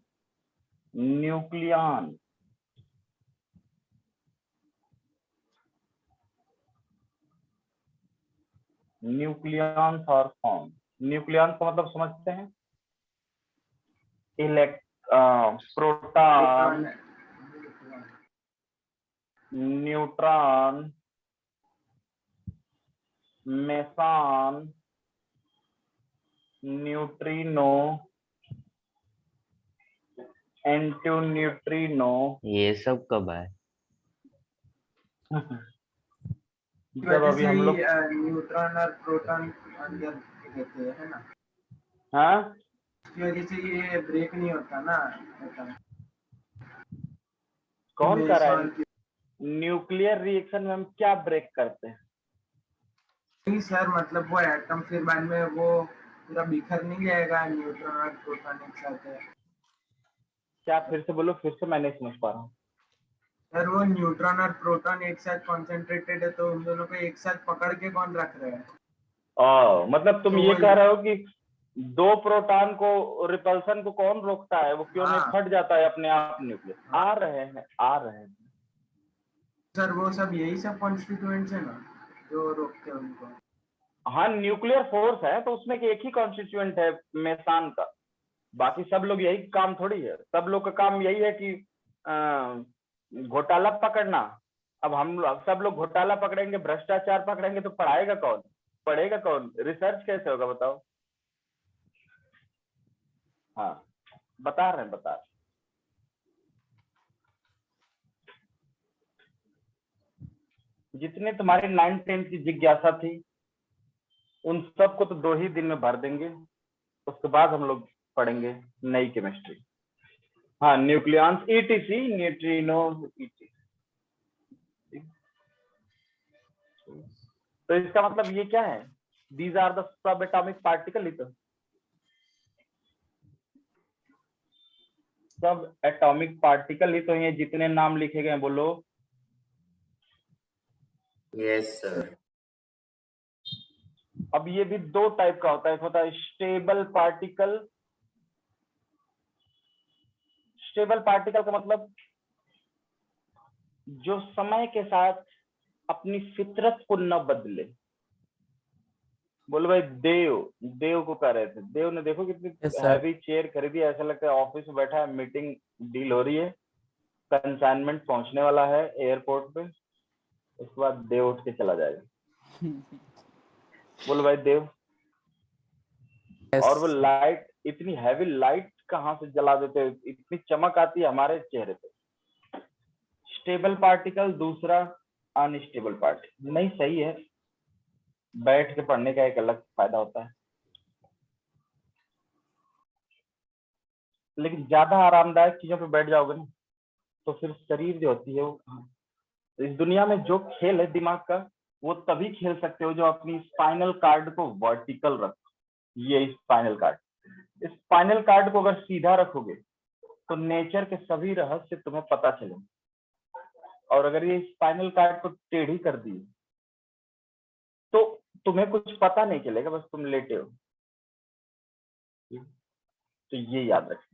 Speaker 1: nucleon, nucleons are found. Nucleons का मतलब समझते हैं? Proton, neutron, meson, neutrino, antineutrino.
Speaker 8: ये सब कब आए?
Speaker 1: जब अभी हम लोग
Speaker 2: न्यूट्रॉन और प्रोटॉन अंदर रहते हैं, है ना?
Speaker 1: हाँ,
Speaker 2: इसकी वजह से ये ब्रेक नहीं होता ना एटम।
Speaker 1: कौन कर रहा है? न्यूक्लियर रिएक्शन में हम क्या ब्रेक करते हैं?
Speaker 2: नहीं सर, मतलब वो एटम फिर बाद में वो पूरा बिखर नहीं जाएगा, न्यूट्रॉन और प्रोटॉन एक साथ है।
Speaker 1: क्या? फिर से बोलो, फिर से, मैं नहीं समझ पा रहा हूँ।
Speaker 2: सर वो न्यूट्रॉन और प्रोटॉन एक साथ कॉन्सेंट्रेटेड है, तो उन दोनों को एक साथ पकड़ के कौन रख रहा है?
Speaker 1: मतलब तुम
Speaker 2: तो
Speaker 1: ये कह रहे हो कि 2 प्रोटॉन को, रिपल्सन को कौन रोकता है? वो क्यों नहीं
Speaker 2: हाँ।
Speaker 1: फट जाता है अपने आप? न्यूक्लियर आ रहे हैं।
Speaker 2: सर वो सब यही सब कॉन्स्टिट्यूएंट्स है ना जो रोकते हैं उनको।
Speaker 1: हाँ, न्यूक्लियर फोर्स है तो उसमें एक ही कॉन्स्टिट्यूएंट है मेसान का, बाकी सब लोग यही काम थोड़ी है। सब लोग का काम यही है कि घोटाला पकड़ना। अब हम सब लोग घोटाला पकड़ेंगे, भ्रष्टाचार पकड़ेंगे, तो पढ़ाएगा कौन? पढ़ेगा कौन, रिसर्च कैसे होगा बताओ। हाँ बता रहे हैं, बता रहे हैं। जितने तुम्हारी 9th-10th की जिज्ञासा थी उन सबको तो 2 ही दिन में भर देंगे, उसके बाद हम लोग पढ़ेंगे नई केमिस्ट्री। हाँ न्यूक्लियॉन्स ईटीसी, न्यूट्रिनो ईटीसी। तो इसका मतलब ये क्या है, these are the subatomic particle. ही तो सब एटॉमिक पार्टिकल ही तो ये जितने नाम लिखे गए बोलो।
Speaker 7: Yes sir.
Speaker 1: अब ये भी 2 टाइप का होता है, एक होता है स्टेबल पार्टिकल। स्टेबल पार्टिकल का मतलब जो समय के साथ अपनी फितरत को न बदले। बोलो भाई देव को कह रहे थे, देव ने देखो कितनी हैवी चेयर खरीदी, ऐसा लगता है ऑफिस में बैठा है, मीटिंग डील हो रही है, कंसाइनमेंट पहुंचने वाला है एयरपोर्ट पे, उसके बाद देव उठ के चला जाएगा। बोलो भाई देव। और वो लाइट, इतनी हैवी लाइट कहाँ से जला देते हैं, इतनी चमक आती है हमारे चेहरे पे। स्टेबल पार्टिकल, दूसरा अनस्टेबल पार्टिकल। नहीं सही है, बैठ के पढ़ने का एक अलग फायदा होता है, लेकिन ज्यादा आरामदायक चीजों पे बैठ जाओगे ना तो फिर शरीर जो होती है वो, इस दुनिया में जो खेल है दिमाग का वो तभी खेल सकते हो जो अपनी स्पाइनल कार्ड को वर्टिकल रखो। ये स्पाइनल कार्ड, इस स्पाइनल कार्ड को अगर सीधा रखोगे तो नेचर के सभी रहस्य तुम्हें पता चलेंगे, और अगर ये स्पाइनल कार्ड को टेढ़ी कर दी तो तुम्हें कुछ पता नहीं चलेगा, बस तुम लेटे हो। तो ये याद रखें।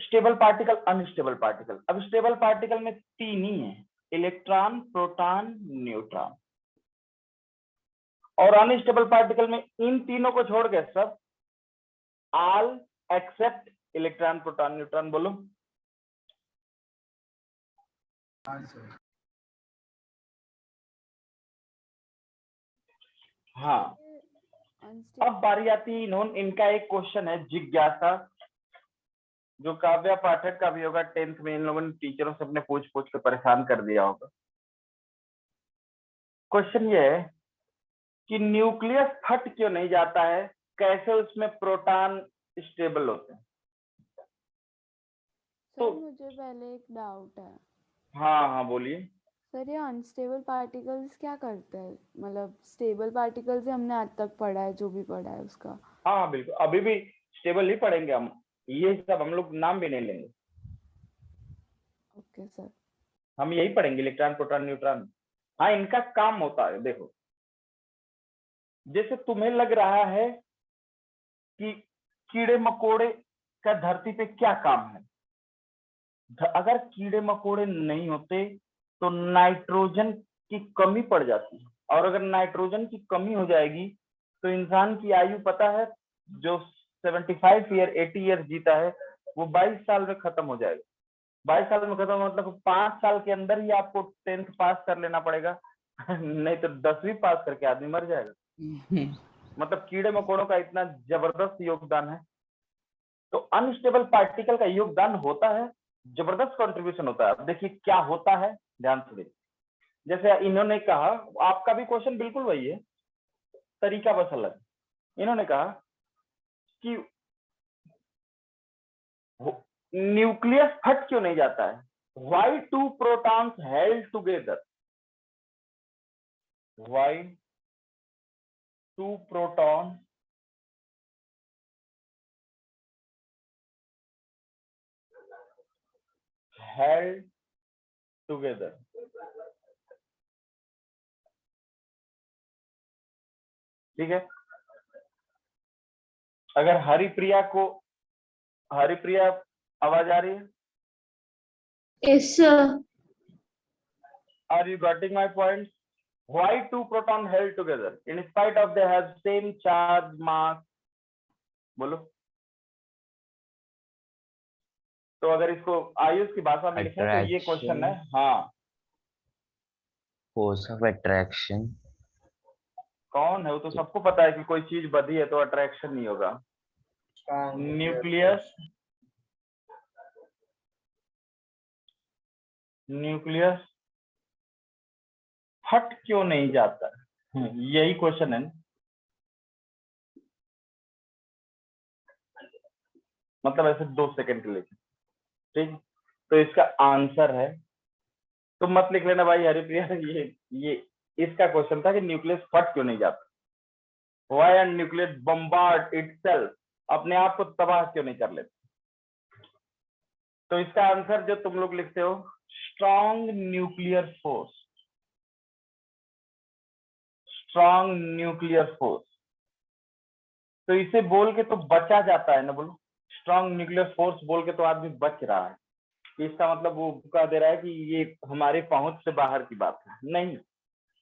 Speaker 1: Stable particle, unstable particle. अब स्टेबल पार्टिकल में 3 ही है, इलेक्ट्रॉन, प्रोटॉन, न्यूट्रॉन। और अनस्टेबल पार्टिकल में इन तीनों को छोड़ के सब all except electron, proton, neutron. बोलो। हाँ अब बारी आती है इनका एक क्वेश्चन है जिज्ञासा, जो काव्या पाठक का भी होगा। 10th में इन लोगों ने टीचरों से अपने पूछ के परेशान कर दिया होगा। क्वेश्चन ये है कि न्यूक्लियस फट क्यों नहीं जाता है, कैसे उसमें प्रोटॉन स्टेबल होते हैं।
Speaker 8: तो मुझे पहले एक डाउट है।
Speaker 1: हाँ बोलिए।
Speaker 8: सर ये अनस्टेबल पार्टिकल्स क्या करते हैं, मतलब स्टेबल पार्टिकल्स ही हमने आज तक पढ़ा है, जो भी पढ़ा है उसका।
Speaker 1: हाँ बिल्कुल, अभी भी स्टेबल ही पढ़ेंगे हम, ये सब हम लोग नाम भी नहीं लेंगे।
Speaker 8: Okay sir.
Speaker 1: हम यही पढ़ेंगे, इलेक्ट्रॉन, प्रोटॉन, न्यूट्रॉन। हाँ इनका काम होता है, देखो जैसे तुम्हें लग रहा है कि कीड़े मकोड़े का धरती पे क्या काम है, अगर कीड़े मकोड़े नहीं होते तो नाइट्रोजन की कमी पड़ जाती है, और अगर नाइट्रोजन की कमी हो जाएगी तो इंसान की आयु पता है, जो 75 ईयर 80 ईयर जीता है वो 22 साल में खत्म हो जाएगा। 22 साल में खत्म मतलब 5 साल के अंदर ही आपको 10th पास कर लेना पड़ेगा नहीं तो 10वीं पास करके आदमी मर जाएगा। मतलब कीड़े मकोड़ों का इतना जबरदस्त योगदान है। तो अनस्टेबल पार्टिकल का योगदान होता है, जबरदस्त कंट्रीब्यूशन होता है। अब देखिए क्या होता है, ध्यान से देखिए। जैसे इन्होंने कहा, आपका भी क्वेश्चन बिल्कुल वही है, तरीका बस अलग। इन्होंने कहा कि न्यूक्लियस फट क्यों नहीं जाता है, why 2 protons held together, why 2 proton held together। ठीक है, अगर हरिप्रिया आवाज आ रही है?
Speaker 9: Yes, sir.
Speaker 1: Are you getting my point? Why 2 proton held together in spite of they have same charge, mass? बोलो। तो अगर इसको आयुष की भाषा में लिखें तो ये क्वेश्चन है। हाँ
Speaker 10: फोर्स ऑफ अट्रैक्शन।
Speaker 1: कौन है? वो तो सबको पता है कि कोई चीज बधी है तो अट्रैक्शन नहीं होगा। न्यूक्लियस, न्यूक्लियस फट क्यों नहीं जाता? यही क्वेश्चन है ना? मतलब ऐसे 2 सेकंड के लिए, ठीक। तो इसका आंसर है, तो मत लिख लेना भाई हरिप्रिया, ये इसका क्वेश्चन था कि न्यूक्लियस फट क्यों नहीं जाता। Why and nucleus bombard itself, अपने आप को तबाह क्यों नहीं कर लेते। तो इसका आंसर जो तुम लोग लिखते हो, strong nuclear force, strong nuclear force. तो इसे बोल के तो बचा जाता है ना, बोलो स्ट्रॉन्ग न्यूक्लियर फोर्स बोल के तो आदमी बच रहा है। इसका मतलब वो कह दे रहा है कि ये हमारे पहुंच से बाहर की बात है। नहीं,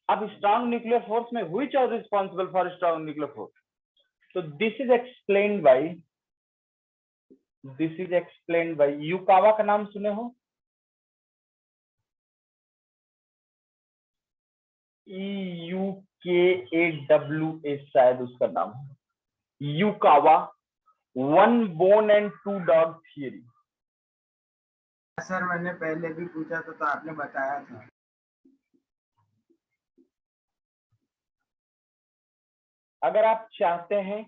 Speaker 1: अब स्ट्रॉन्ग न्यूक्लियर फोर्स में which are responsible for strong nuclear force? तो this is explained by Yukawa का नाम सुने हो? EUKAWA शायद उसका नाम है, Yukawa, one bone and two dog theory.
Speaker 2: Sir मैंने पहले भी पूछा था तो आपने बताया था।
Speaker 1: अगर आप चाहते हैं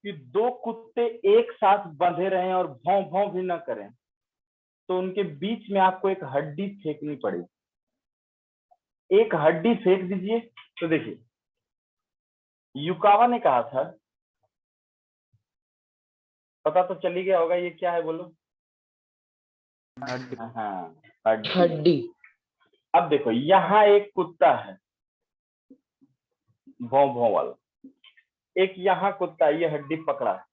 Speaker 1: कि 2 कुत्ते एक साथ बंधे रहें और भौं भौं भी ना करें, तो उनके बीच में आपको एक हड्डी फेंकनी पड़ेगी। एक हड्डी फेंक दीजिए तो देखिए, युकावा ने कहा था, पता तो चली गया होगा ये क्या है, बोलो। हाँ,
Speaker 5: हड्डी।
Speaker 1: अब देखो यहाँ एक कुत्ता है भौं भौं वाला, एक यहाँ कुत्ता, ये हड्डी पकड़ा है,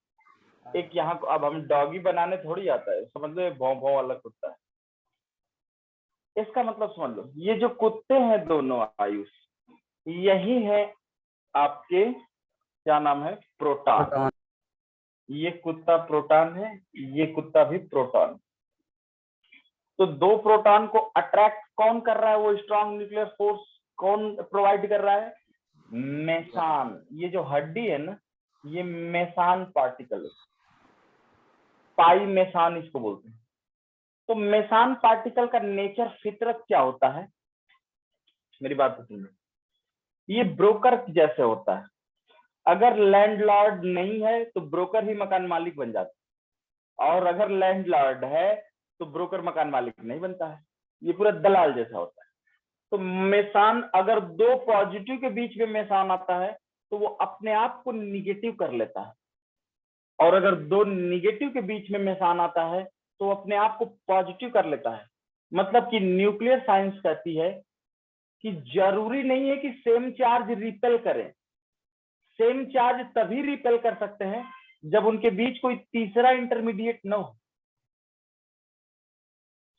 Speaker 1: एक यहाँ। अब हम डॉगी बनाने थोड़ी आता है, समझ लो भौं भौं वाला कुत्ता है। इसका मतलब समझ लो, ये जो कुत्ते हैं दोनों आयुष, यही है आपके, क्या नाम है, प्रोटॉन। ये कुत्ता प्रोटॉन है, ये कुत्ता भी प्रोटॉन। तो 2 प्रोटॉन को अट्रैक्ट कौन कर रहा है? वो स्ट्रॉन्ग न्यूक्लियर फोर्स कौन प्रोवाइड कर रहा है? मेसान। ये जो हड्डी है ना, ये मेसान पार्टिकल है, पाई मेसान इसको बोलते हैं। तो मेसान पार्टिकल का नेचर, फितरत क्या होता है? मेरी बात तो सुनिए, ये ब्रोकर जैसे होता है। अगर लैंडलॉर्ड नहीं है तो ब्रोकर ही मकान मालिक बन जाता है, और अगर लैंडलॉर्ड है तो ब्रोकर मकान मालिक नहीं बनता है। ये पूरा दलाल जैसा होता है। तो मेसान, अगर 2 पॉजिटिव के बीच में मेसान आता है तो वो अपने आप को निगेटिव कर लेता है, और अगर 2 निगेटिव के बीच में मेसान आता है तो अपने आप को पॉजिटिव कर लेता है। मतलब कि न्यूक्लियर साइंस कहती है कि जरूरी नहीं है कि सेम चार्ज रिपेल करें। सेम चार्ज तभी रिपेल कर सकते हैं जब उनके बीच कोई तीसरा इंटरमीडिएट न हो।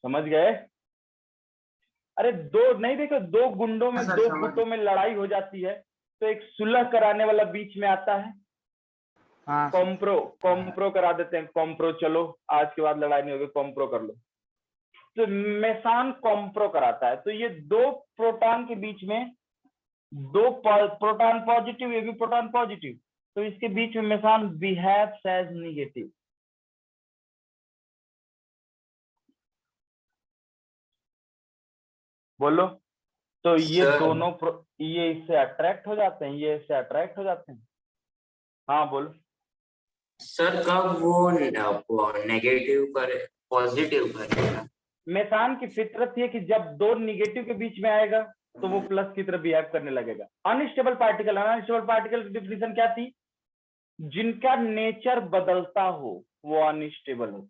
Speaker 1: समझ गए? अरे 2 नहीं, देखो 2 गुंडों में, 2 गुटों में लड़ाई हो जाती है तो एक सुलह कराने वाला बीच में आता है। कॉम्प्रो करा देते हैं, कॉम्प्रो, चलो आज के बाद लड़ाई नहीं होगी, कॉम्प्रो कर लो। तो मेसान कॉम्प्रो कराता है। तो ये 2 प्रोटॉन के बीच में, 2 प्रोटॉन पॉजिटिव, ये भी प्रोटॉन पॉजिटिव, तो इसके बीच में मेसान बिहेव्स एज नेगेटिव। बोलो। तो ये दोनों ये इससे अट्रैक्ट हो जाते हैं, ये इससे अट्रैक्ट हो जाते हैं। हाँ बोलो
Speaker 7: सर, कब वो नेगेटिव करे पॉजिटिव करेगा?
Speaker 1: मेसान की फितरत ये कि जब 2 निगेटिव के बीच में आएगा तो वो प्लस की तरफ बिहेव करने लगेगा। अनस्टेबल पार्टिकल, अनस्टेबल पार्टिकल की डिफिनेशन क्या थी? जिनका नेचर बदलता हो वो अनस्टेबल हो।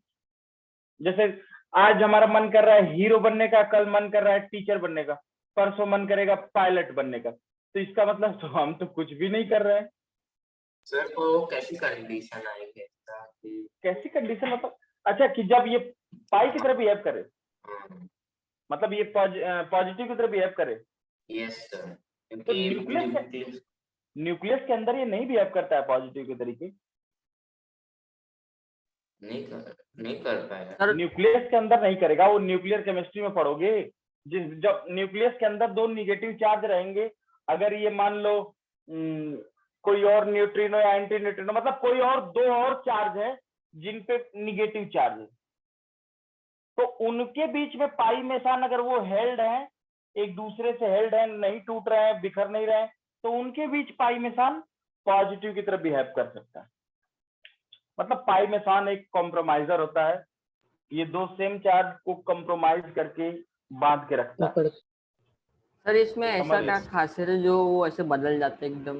Speaker 1: जैसे आज हमारा मन कर रहा है हीरो बनने का, कल मन कर रहा है टीचर बनने का, परसों मन करेगा पायलट बनने का, तो इसका मतलब तो हम तो कुछ भी नहीं कर रहे हैं।
Speaker 7: सर वो कैसी कंडीशन आएगी?
Speaker 1: कैसी कंडीशन मतलब? अच्छा, कि जब ये पाई की तरफ बिहेव करे, मतलब ये पॉजिटिव की तरफ बिहेव करे।
Speaker 7: Yes sir.
Speaker 1: तो न्यूक्लियस के अंदर ये नहीं बिहेव करता है पॉजिटिव के तरीके।
Speaker 7: नहीं कर पाएगा।
Speaker 1: न्यूक्लियस के अंदर नहीं करेगा, वो न्यूक्लियर केमिस्ट्री में पढ़ोगे जब न्यूक्लियस के अंदर दो निगेटिव चार्ज रहेंगे, अगर ये मान लो कोई और न्यूट्रिनो या एंटी न्यूट्रिनो, मतलब कोई और दो और चार्ज है जिन पे निगेटिव चार्ज है, तो उनके बीच में पाई मेसान अगर वो हेल्ड है, एक दूसरे से हेल्ड है, नहीं टूट रहे हैं, बिखर नहीं रहे हैं, तो उनके बीच पाई मेसान पॉजिटिव की तरफ बिहेव कर सकता है। मतलब पाई मेसान एक कॉम्प्रोमाइजर होता है, ये दो सेम चार्ज को कॉम्प्रोमाइज करके बांध के रखता है।
Speaker 6: सर इसमें ऐसा
Speaker 1: समझ
Speaker 6: क्या
Speaker 1: गए?
Speaker 6: खासियत है जो वो ऐसे बदल जाते हैं एकदम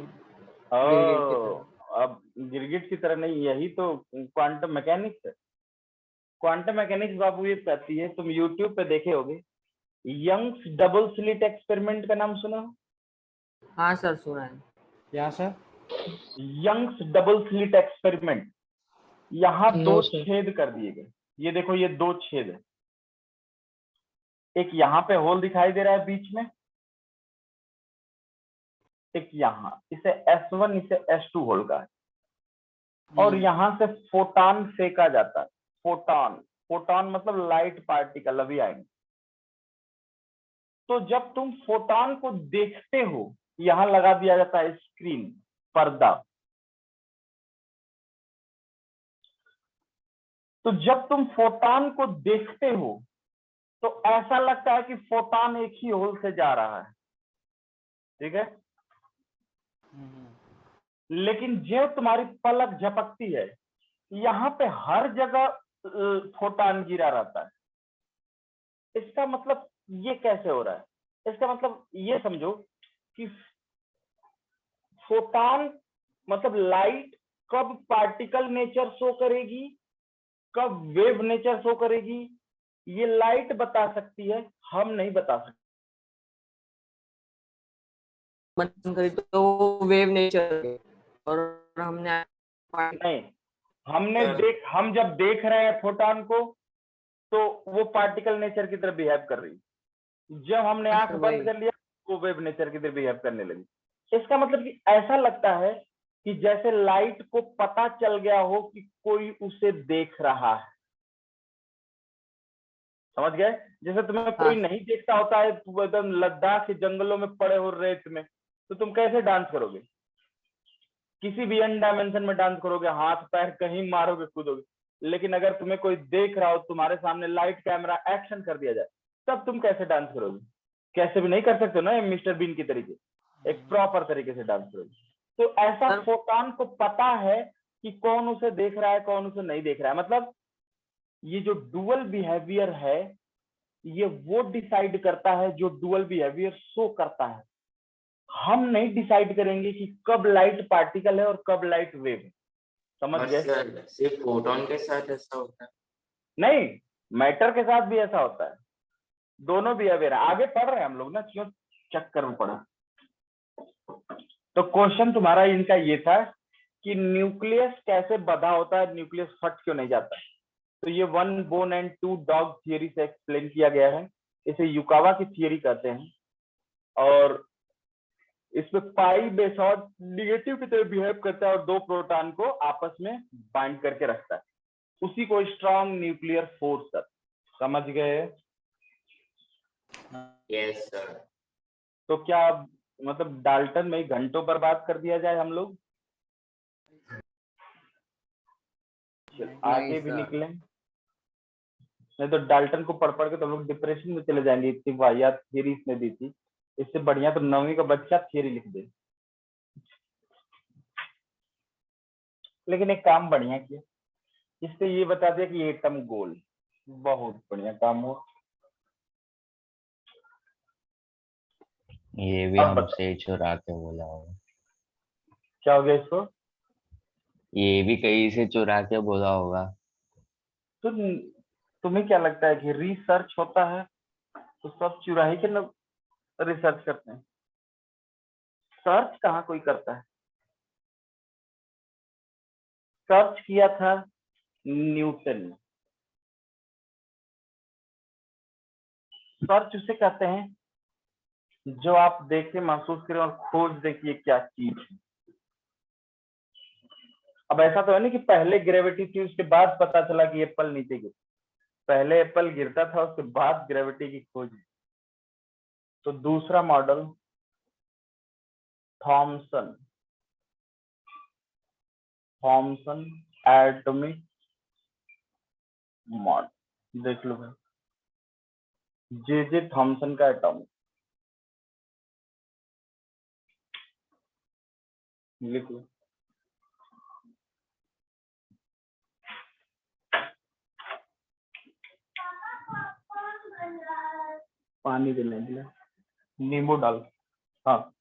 Speaker 6: गिरगिट की तरह?
Speaker 1: अब गिरगिट की तरह नहीं, यही तो क्वांटम मैकेनिक्स है। क्वांटम मैकेनिक्स बाबू ये कहती है, तुम यूट्यूब पे देखे होगे, यंग्स डबल स्लिट एक्सपेरिमेंट का नाम सुना हो?
Speaker 6: हाँ सर सुना है।
Speaker 5: क्या sir?
Speaker 1: Young's double slit experiment. यहाँ
Speaker 5: No,
Speaker 1: दो
Speaker 5: sir.
Speaker 1: छेद कर दिए गए, ये देखो ये दो छेद है, एक यहाँ पे होल दिखाई दे रहा है बीच में, एक यहाँ, इसे S1 इसे S2 होल का है, और यहाँ से फोटॉन फेंका जाता है। फोटॉन, फोटॉन मतलब लाइट पार्टिकल, अभी आएंगे। तो जब तुम फोटॉन को देखते हो, यहां लगा दिया जाता है स्क्रीन, पर्दा। तो जब तुम फोटॉन को देखते हो तो ऐसा लगता है कि फोटॉन एक ही होल से जा रहा है, ठीक है। लेकिन जो तुम्हारी पलक झपकती है, यहाँ पे हर जगह फोटॉन गिरा रहता है। इसका मतलब ये कैसे हो रहा है? इसका मतलब ये समझो कि फोटॉन मतलब लाइट कब पार्टिकल नेचर शो करेगी, कब वेव नेचर शो करेगी, ये लाइट बता सकती है, हम नहीं बता सकते।
Speaker 6: बंद करी तो वो वेव नेचर, और हमने
Speaker 1: नहीं, हम जब देख रहे हैं फोटॉन को तो वो पार्टिकल नेचर की तरफ बिहेव कर रही है। जब हमने आंख बंद कर लिया वो वेव नेचर की तरफ बिहेव करने लगी। इसका मतलब कि ऐसा लगता है कि जैसे लाइट को पता चल गया हो कि कोई उसे देख रहा है। समझ गए? जैसे तुम्हें कोई नहीं देखता होता है, तुम एकदम लद्दाख के जंगलों में पड़े हो रेत में, तो तुम कैसे डांस करोगे? किसी भी एन डायमेंशन में डांस करोगे, हाथ पैर कहीं मारोगे, कूदोगे। लेकिन अगर तुम्हें कोई देख रहा हो, तुम्हारे सामने लाइट कैमरा एक्शन कर दिया जाए, तब तुम कैसे डांस करोगे? कैसे भी नहीं कर सकते ना मिस्टर बीन की तरीके, एक प्रॉपर तरीके से डांस करोगे। तो ऐसा फोटॉन को पता है कि कौन उसे देख रहा है, कौन उसे नहीं देख रहा है। मतलब ये जो डुअल बिहेवियर है, ये वो डिसाइड करता है जो डुअल बिहेवियर शो करता है। हम नहीं डिसाइड करेंगे कि कब लाइट पार्टिकल है और कब लाइट वेव है। समझ गए?
Speaker 7: सिर्फ फोटॉन के साथ ऐसा होता है?
Speaker 1: नहीं, मैटर के साथ भी ऐसा होता है। दोनों बिहेवियर आगे पढ़ रहे हैं हम लोग ना, क्यों चक्कर में पड़ा। तो क्वेश्चन तुम्हारा इनका ये था कि न्यूक्लियस कैसे बंधा होता है, न्यूक्लियस फट क्यों नहीं जाता। तो ये 1 बोन एंड 2 डॉग थियरी से एक्सप्लेन किया गया है। इसे युकावा की थियरी कहते हैं, और इसमें पाई बेसॉड निगेटिव की तरह बिहेव करता है और दो प्रोटॉन को आपस में बाइंड करके रखता है। उसी को स्ट्रॉन्ग न्यूक्लियर फोर्स कहते हैं। समझ गए?
Speaker 7: Yes sir.
Speaker 1: तो क्या मतलब डाल्टन में घंटों पर बात कर दिया जाए हम लोग? आगे भी निकले, नहीं तो डाल्टन को पढ़ पढ़ के तो लोग डिप्रेशन में चले जाएंगे। इतनी वाहियात थियरी इसने दी थी, इससे बढ़िया तो 9वीं का बच्चा थियरी लिख दे। लेकिन एक काम बढ़िया किया, इससे ये बता दिया कि एटम गोल, बहुत बढ़िया काम हुआ।
Speaker 10: ये भी हमसे चुरा के बोला होगा।
Speaker 1: क्या हो गया इसको?
Speaker 10: ये भी कहीं से चुरा के बोला होगा।
Speaker 1: तो तुम्हें क्या लगता है कि रिसर्च होता है तो सब चुराही के लोग रिसर्च करते हैं? सर्च कहाँ कोई करता है? सर्च किया था न्यूटन ने। सर्च उसे कहते हैं जो आप देखें, महसूस करें और खोज देखिए क्या चीज है। अब ऐसा तो है नहीं कि पहले ग्रेविटी थी उसके बाद पता चला कि एप्पल नीचे गिर। पहले एप्पल गिरता था, उसके बाद ग्रेविटी की खोज। तो दूसरा मॉडल थॉमसन एटॉमिक मॉडल, देख लो भाई, जे थॉमसन का एटॉमिक, लिख लो। पानी देने के लिए नींबू डाल, हाँ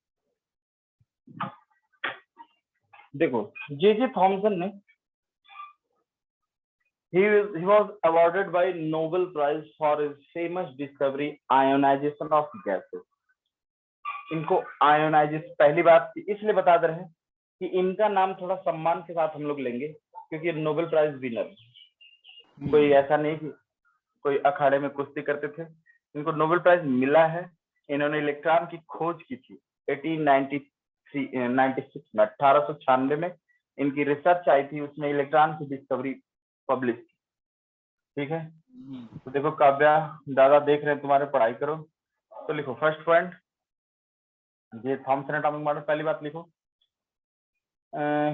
Speaker 1: देखो जे थॉमसन ने he was awarded by Nobel Prize for his famous discovery ionization of gases। इनको आयोनाइजेशन पहली बात इसलिए बता दे रहे हैं कि इनका नाम थोड़ा सम्मान के साथ हम लोग लेंगे क्योंकि नोबेल प्राइज विनर, कोई ऐसा नहीं कि कोई अखाड़े में कुश्ती करते थे, इनको नोबेल प्राइज मिला है। इन्होंने इलेक्ट्रॉन की खोज की थी 1896 में, 1896 में इनकी रिसर्च आई थी, उसमें इलेक्ट्रॉन की डिस्कवरी पब्लिश की। ठीक है, तो देखो काव्या दादा देख रहे हैं तुम्हारे, पढ़ाई करो। तो लिखो फर्स्ट पॉइंट, ये थॉमसन एटॉमिक मॉडल, पहली बात लिखो,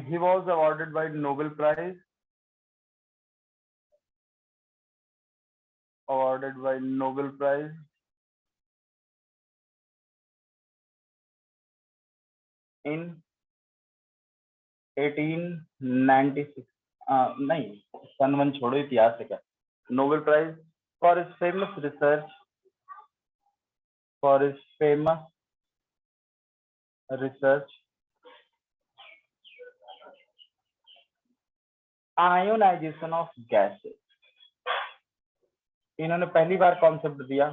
Speaker 1: he was awarded by Nobel prize, awarded by Nobel Prize in 1896, नहीं सन वन छोड़ो, इतिहास से क्या, Nobel prize for is famous research, ionisation of gases. इन्होंने पहली बार कॉन्सेप्ट दिया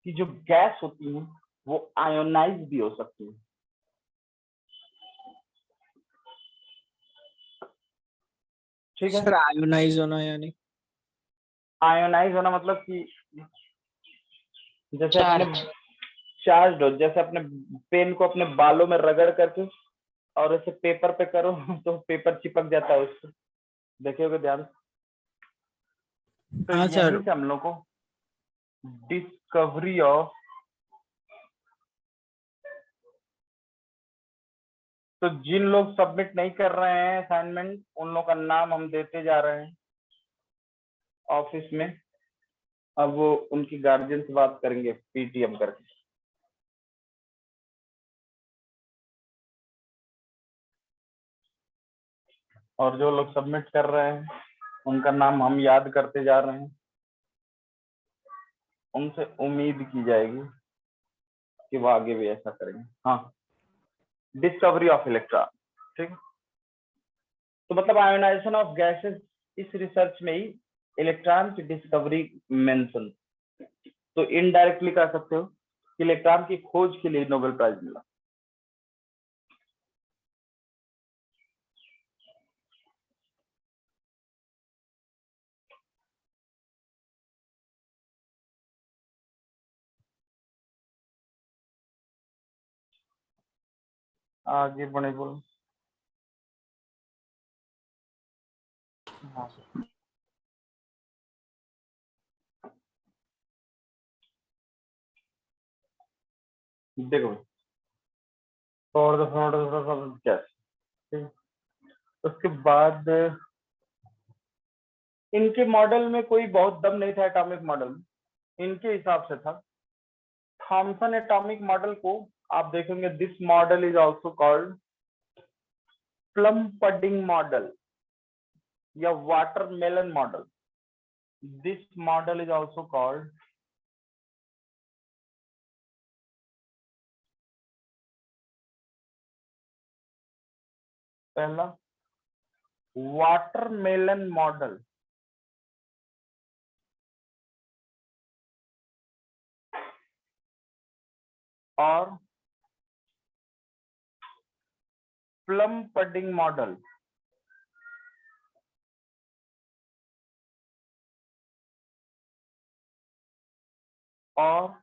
Speaker 1: कि जो गैस होती है वो आयोनाइज भी हो सकती है। ठीक है
Speaker 11: सर, आयोनाइज होना यानी
Speaker 1: आयोनाइज होना मतलब कि जैसे अपने चार्ज हो, जैसे अपने पेन को अपने बालों में रगड़ करके और ऐसे पेपर पे करो तो पेपर चिपक जाता है उससे, देखिएगा ध्यान। तो
Speaker 11: हाँ सर,
Speaker 1: यहीं से हम लोग को डिस्कवरी ऑफ, तो जिन लोग सबमिट नहीं कर रहे हैं असाइनमेंट, उन लोग का नाम हम देते जा रहे हैं ऑफिस में। अब वो उनकी गार्जियन से बात करेंगे पीटीएम करके। और जो लोग सबमिट कर रहे हैं उनका नाम हम याद करते जा रहे हैं, उनसे उम्मीद की जाएगी कि वो आगे भी ऐसा करेंगे। हाँ, डिस्कवरी ऑफ इलेक्ट्रॉन, ठीक है। तो मतलब आयोनाइजेशन ऑफ गैसेस, इस रिसर्च में ही इलेक्ट्रॉन की डिस्कवरी मेंशन, तो इनडायरेक्टली कह सकते हो कि इलेक्ट्रॉन की खोज के लिए नोबेल प्राइज मिला। आगे बढ़े बोलो। हाँ देखो उसके बाद इनके मॉडल में कोई बहुत दम नहीं था, एटॉमिक मॉडल में इनके हिसाब से था। थॉमसन एटॉमिक मॉडल को आप देखेंगे, this model is also called plum pudding model या watermelon model. This model is also called पहला वाटरमेलन मॉडल, और प्लम पडिंग मॉडल। और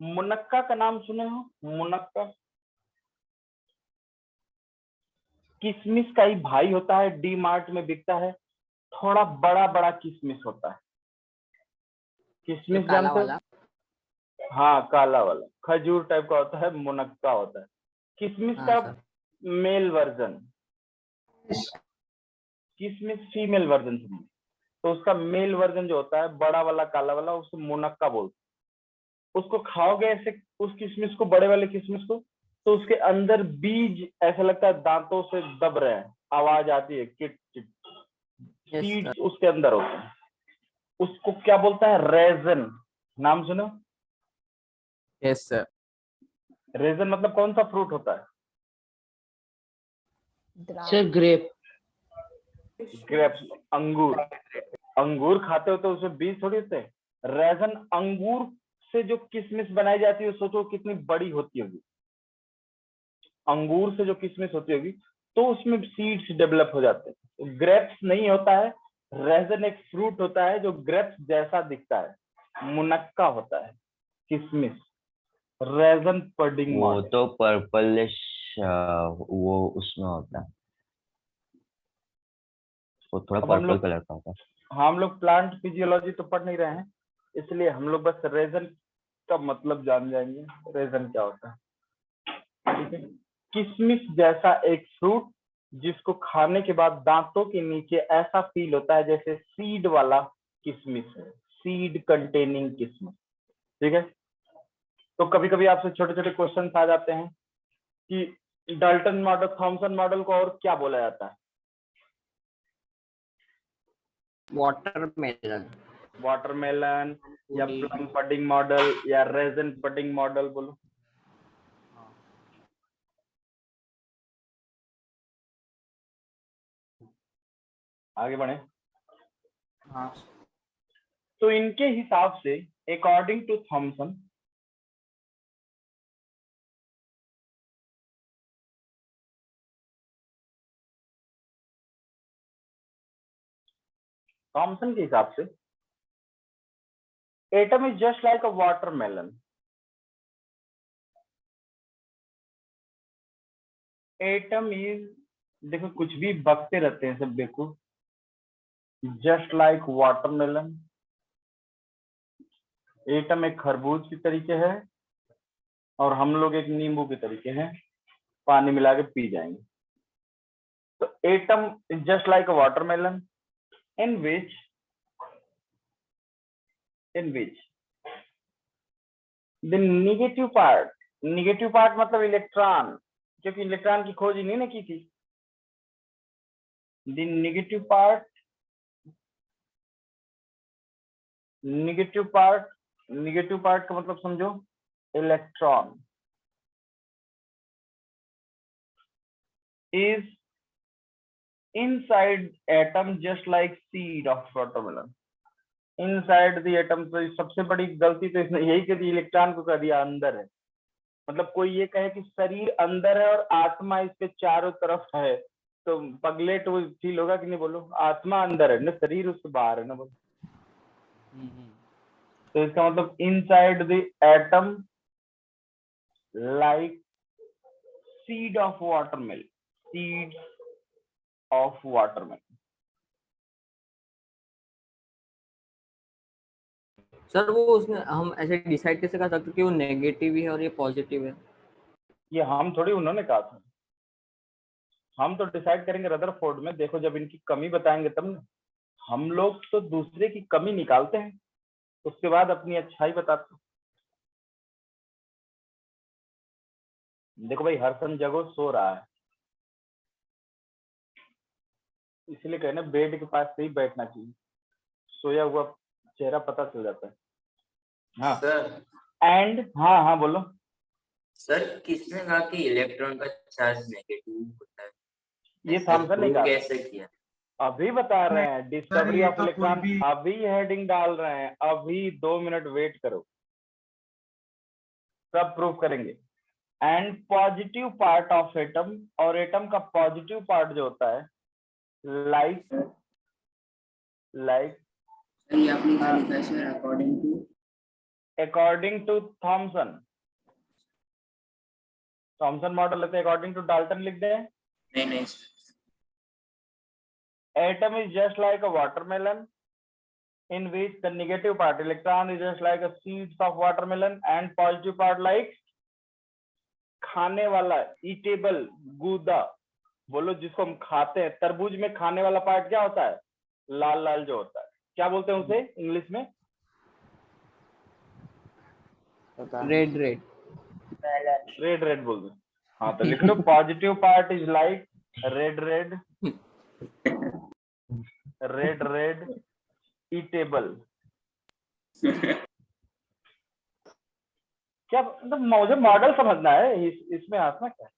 Speaker 1: मुनक्का का नाम सुने हो? मुनक्का किशमिश का ही भाई होता है, डी मार्ट में बिकता है, थोड़ा बड़ा बड़ा किशमिश होता है। किशमिश
Speaker 6: काला
Speaker 1: जानते हो?
Speaker 6: वाला?
Speaker 1: हाँ काला वाला खजूर टाइप का होता है, मुनक्का होता है। किशमिश
Speaker 6: हाँ
Speaker 1: का
Speaker 6: सर।
Speaker 1: मेल वर्जन, किशमिश फीमेल वर्जन, तो उसका मेल वर्जन जो होता है बड़ा वाला काला वाला, उसको मुनक्का बोलते हैं। उसको खाओगे ऐसे उस किशमिश को, बड़े वाले किशमिश को, तो उसके अंदर बीज ऐसा लगता है दांतों से दब रहे हैं, आवाज आती है kit kit,
Speaker 6: yes
Speaker 1: seeds
Speaker 6: sir.
Speaker 1: उसके अंदर होते हैं। उसको क्या बोलता है? रेजन। नाम सुनो?
Speaker 5: Yes sir.
Speaker 1: रेजन मतलब कौन सा फ्रूट होता है?
Speaker 5: Sir grep.
Speaker 1: ग्रेप्स, अंगूर। अंगूर खाते हो तो उसमें बीज थोड़ी होते हैं। रेजन अंगूर से जो किशमिश बनाई जाती है, सोचो कितनी बड़ी होती होगी। अंगूर से जो किशमिश होती होगी तो उसमें सीड्स डेवलप हो जाते हैं। तो ग्रेप्स नहीं होता है, रेजन एक फ्रूट होता है जो ग्रेप्स जैसा दिखता है, मुनक्का होता है किशमिश। रेजन पडिंग
Speaker 10: वो
Speaker 1: मॉडल।
Speaker 10: तो पर्पलिश वो उसमें होता है, वो थोड़ा
Speaker 1: अब हम
Speaker 10: पर्पल
Speaker 1: लोग
Speaker 10: कलर का होता है।
Speaker 1: हम लोग प्लांट फिजियोलॉजी तो पढ़ नहीं रहे हैं, इसलिए हम लोग बस रेजन का मतलब जान जाएंगे, रेजन क्या होता है। ठीक है, किशमिश जैसा एक फ्रूट जिसको खाने के बाद दांतों के नीचे ऐसा फील होता है जैसे सीड वाला किशमिश है, सीड कंटेनिंग किशमिश। ठीक है, तो कभी कभी आपसे छोटे छोटे क्वेश्चन आ जाते हैं कि डाल्टन मॉडल, थॉमसन मॉडल को और क्या बोला जाता है?
Speaker 6: वाटरमेलन।
Speaker 1: वाटरमेलन या प्लम पडिंग मॉडल या रेजन पडिंग मॉडल बोलो। आगे बढ़े।
Speaker 6: हाँ।
Speaker 1: तो इनके हिसाब से अकॉर्डिंग टू थॉमसन, थॉमसन के हिसाब से atom is just like a watermelon. Atom is, देखो कुछ भी बकते रहते हैं सब, देखो जस्ट लाइक वाटरमेलन। एटम एक खरबूज की तरीके है और हम लोग एक नींबू के तरीके हैं, पानी मिला के पी जाएंगे। तो atom is just like a watermelon in which the negative part मतलब इलेक्ट्रॉन, क्योंकि इलेक्ट्रॉन की खोज इन्हीं ने की थी। the negative part का मतलब समझो electron is inside atom just like seed of watermelon. inside the atom, तो सबसे बड़ी गलती तो इसने यही कर दी, इलेक्ट्रॉन को कर दिया अंदर है। मतलब कोई ये कहे कि शरीर अंदर है और आत्मा इसके चारों तरफ है, तो पगलेट वो फील होगा कि नहीं? बोलो, आत्मा अंदर है ना, शरीर उसके बाहर है ना, बोलो। तो इसका मतलब inside the atom like seed of watermelon, seed of watermelon.
Speaker 6: Sir वो उसमें हम ऐसे डिसाइड कैसे कर सकते कि वो नेगेटिव है और ये पॉजिटिव है?
Speaker 1: ये हम थोड़ी, उन्होंने कहा था। हम तो डिसाइड करेंगे रदरफोर्ड में। देखो जब इनकी कमी बताएंगे तब ना। हम लोग तो दूसरे की कमी निकालते हैं, उसके बाद अपनी अच्छाई बताते हैं। देखो भाई, हरसन जगो सो रहा है, इसलिए कहना बेड के पास से ही बैठना चाहिए, सोया हुआ चेहरा पता चल जाता है। हाँ
Speaker 7: सर
Speaker 1: एंड, हाँ बोलो।
Speaker 7: सर किसने कहा कि इलेक्ट्रॉन का चार्ज नेगेटिव होता है?
Speaker 1: ये थॉमसन ने कहा,
Speaker 7: कैसे किया?
Speaker 1: अभी बता रहे हैं, डिस्कवरी
Speaker 2: ये
Speaker 1: ऑफ
Speaker 2: तो
Speaker 1: इलेक्ट्रॉन,
Speaker 2: कोई भी
Speaker 1: अभी हेडिंग डाल रहे हैं, अभी 2 मिनट वेट करो, सब प्रूफ करेंगे। And positive part of atom, और एटम का पॉजिटिव पार्ट जो होता है like according to Thomson model लेते हैं, अकॉर्डिंग टू डाल्टन लिख दें।
Speaker 7: नहीं
Speaker 1: atom is just like a watermelon in which the negative part electron is just like a seeds of watermelon and positive part like खाने वाला eatable गूदा, बोलो जिसको हम खाते हैं। तरबूज में खाने वाला पार्ट क्या होता है? लाल लाल जो होता है, क्या बोलते हैं उसे इंग्लिश में?
Speaker 6: रेड रेड
Speaker 1: रेड रेड बोल दो। हाँ तो लिख लो positive part is like red red, red red eatable. क्या मतलब मुझे मॉडल समझना है, इसमें हंसना क्या है?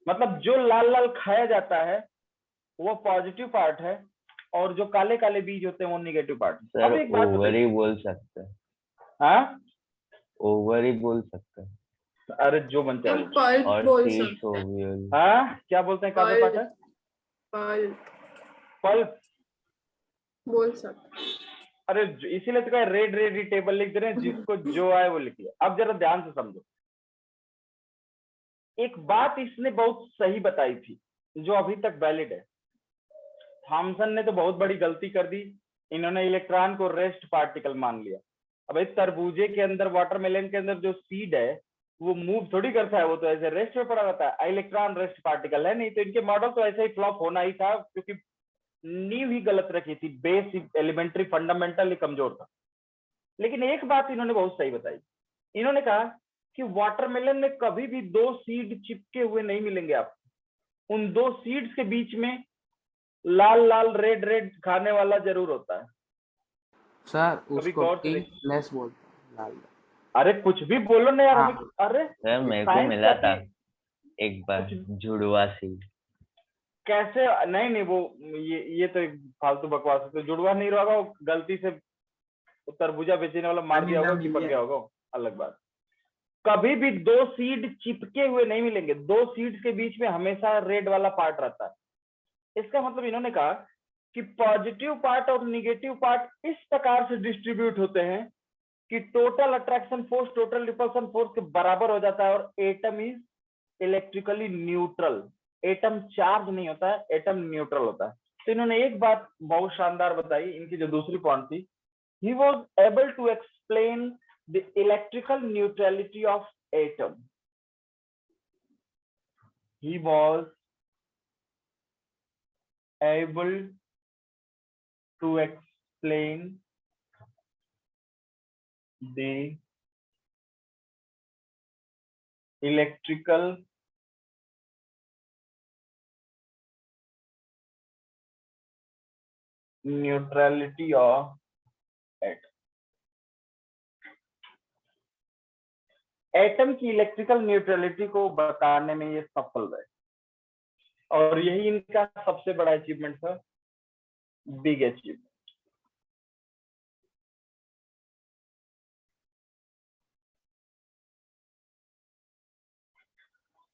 Speaker 1: मतलब जो लाल लाल खाया जाता है वो पॉजिटिव पार्ट है और जो काले काले बीज होते हैं वो निगेटिव पार्ट। अब
Speaker 10: सर
Speaker 1: एक बात
Speaker 10: ओवर
Speaker 1: बताइए।
Speaker 10: ही बोल सकते हैं,
Speaker 1: हाँ
Speaker 10: ओवर ही बोल सकते हैं।
Speaker 1: अरे जो मन चाहे।
Speaker 9: पल्प
Speaker 10: और
Speaker 9: बोल
Speaker 10: सीड्स
Speaker 9: सकते
Speaker 10: हो
Speaker 9: हैं।
Speaker 10: गई।
Speaker 1: हाँ क्या बोलते हैं? काले पार्ट है
Speaker 9: पल्प
Speaker 1: पल्प।
Speaker 9: बोल सकते हैं।
Speaker 1: अरे इसीलिए तो कहा रेड रेड टेबल लिख दे रहे हैं, जिसको जो आए वो लिखिए। अब जरा ध्यान से समझो, एक बात इसने बहुत सही बताई थी जो अभी तक वैलिड है। थॉमसन ने तो बहुत बड़ी गलती कर दी, इन्होंने इलेक्ट्रॉन को रेस्ट पार्टिकल मान लिया। अब इस तरबूजे के अंदर, वाटरमेलन के अंदर जो सीड है वो मूव थोड़ी करता है, वो तो ऐसे रेस्ट में पड़ा रहता है। इलेक्ट्रॉन रेस्ट पार्टिकल है नहीं, तो इनके मॉडल तो ऐसे ही फ्लॉप होना ही था, क्योंकि नींव ही गलत रखी थी, बेस एलिमेंट्री फंडामेंटल ही कमजोर था। लेकिन एक बात इन्होंने बहुत सही बताई, इन्होंने कहा कि वाटरमेलन में कभी भी दो सीड चिपके हुए नहीं मिलेंगे आपको, उन दो सीड्स के बीच में लाल लाल रेड रेड खाने वाला जरूर होता है।
Speaker 5: सर
Speaker 1: कभी
Speaker 5: उसको
Speaker 1: गौर से
Speaker 5: पिंक लेस बोलते हैं, लाल।
Speaker 1: अरे कुछ भी बोलो ना यार,
Speaker 5: हाँ।
Speaker 1: हमें अरे
Speaker 10: सर मेरे को
Speaker 1: साइंस
Speaker 10: मिला था
Speaker 1: कैसी
Speaker 10: एक बार जुड़वा सीड।
Speaker 1: कैसे? नहीं नहीं वो ये तो एक फालतू बकवास है। तो जुड़वा नहीं रहा होगा, गलती से तरबूजा बेचने वाला मार दिया होगा, चिपक गया होगा, अलग बात। कभी भी दो सीड चिपके हुए नहीं मिलेंगे, दो सीड्स के बीच में हमेशा रेड वाला पार्ट रहता है। इसका मतलब इन्होंने कहा कि पॉजिटिव पार्ट और निगेटिव पार्ट इस प्रकार से डिस्ट्रीब्यूट होते हैं कि total attraction force total repulsion force के बराबर हो जाता है, और atom is electrically neutral. Atom charge नहीं होता है, एटम न्यूट्रल होता है। तो इन्होंने एक बात बहुत शानदार बताई, इनकी जो दूसरी पॉइंट थी, he was able to explain the electrical neutrality of atom. He was able to explain the electrical neutrality of atom. Atom की इलेक्ट्रिकल न्यूट्रलिटी को बताने में ये सफल रहे, और यही इनका सबसे बड़ा अचीवमेंट था, बिग अचीवमेंट।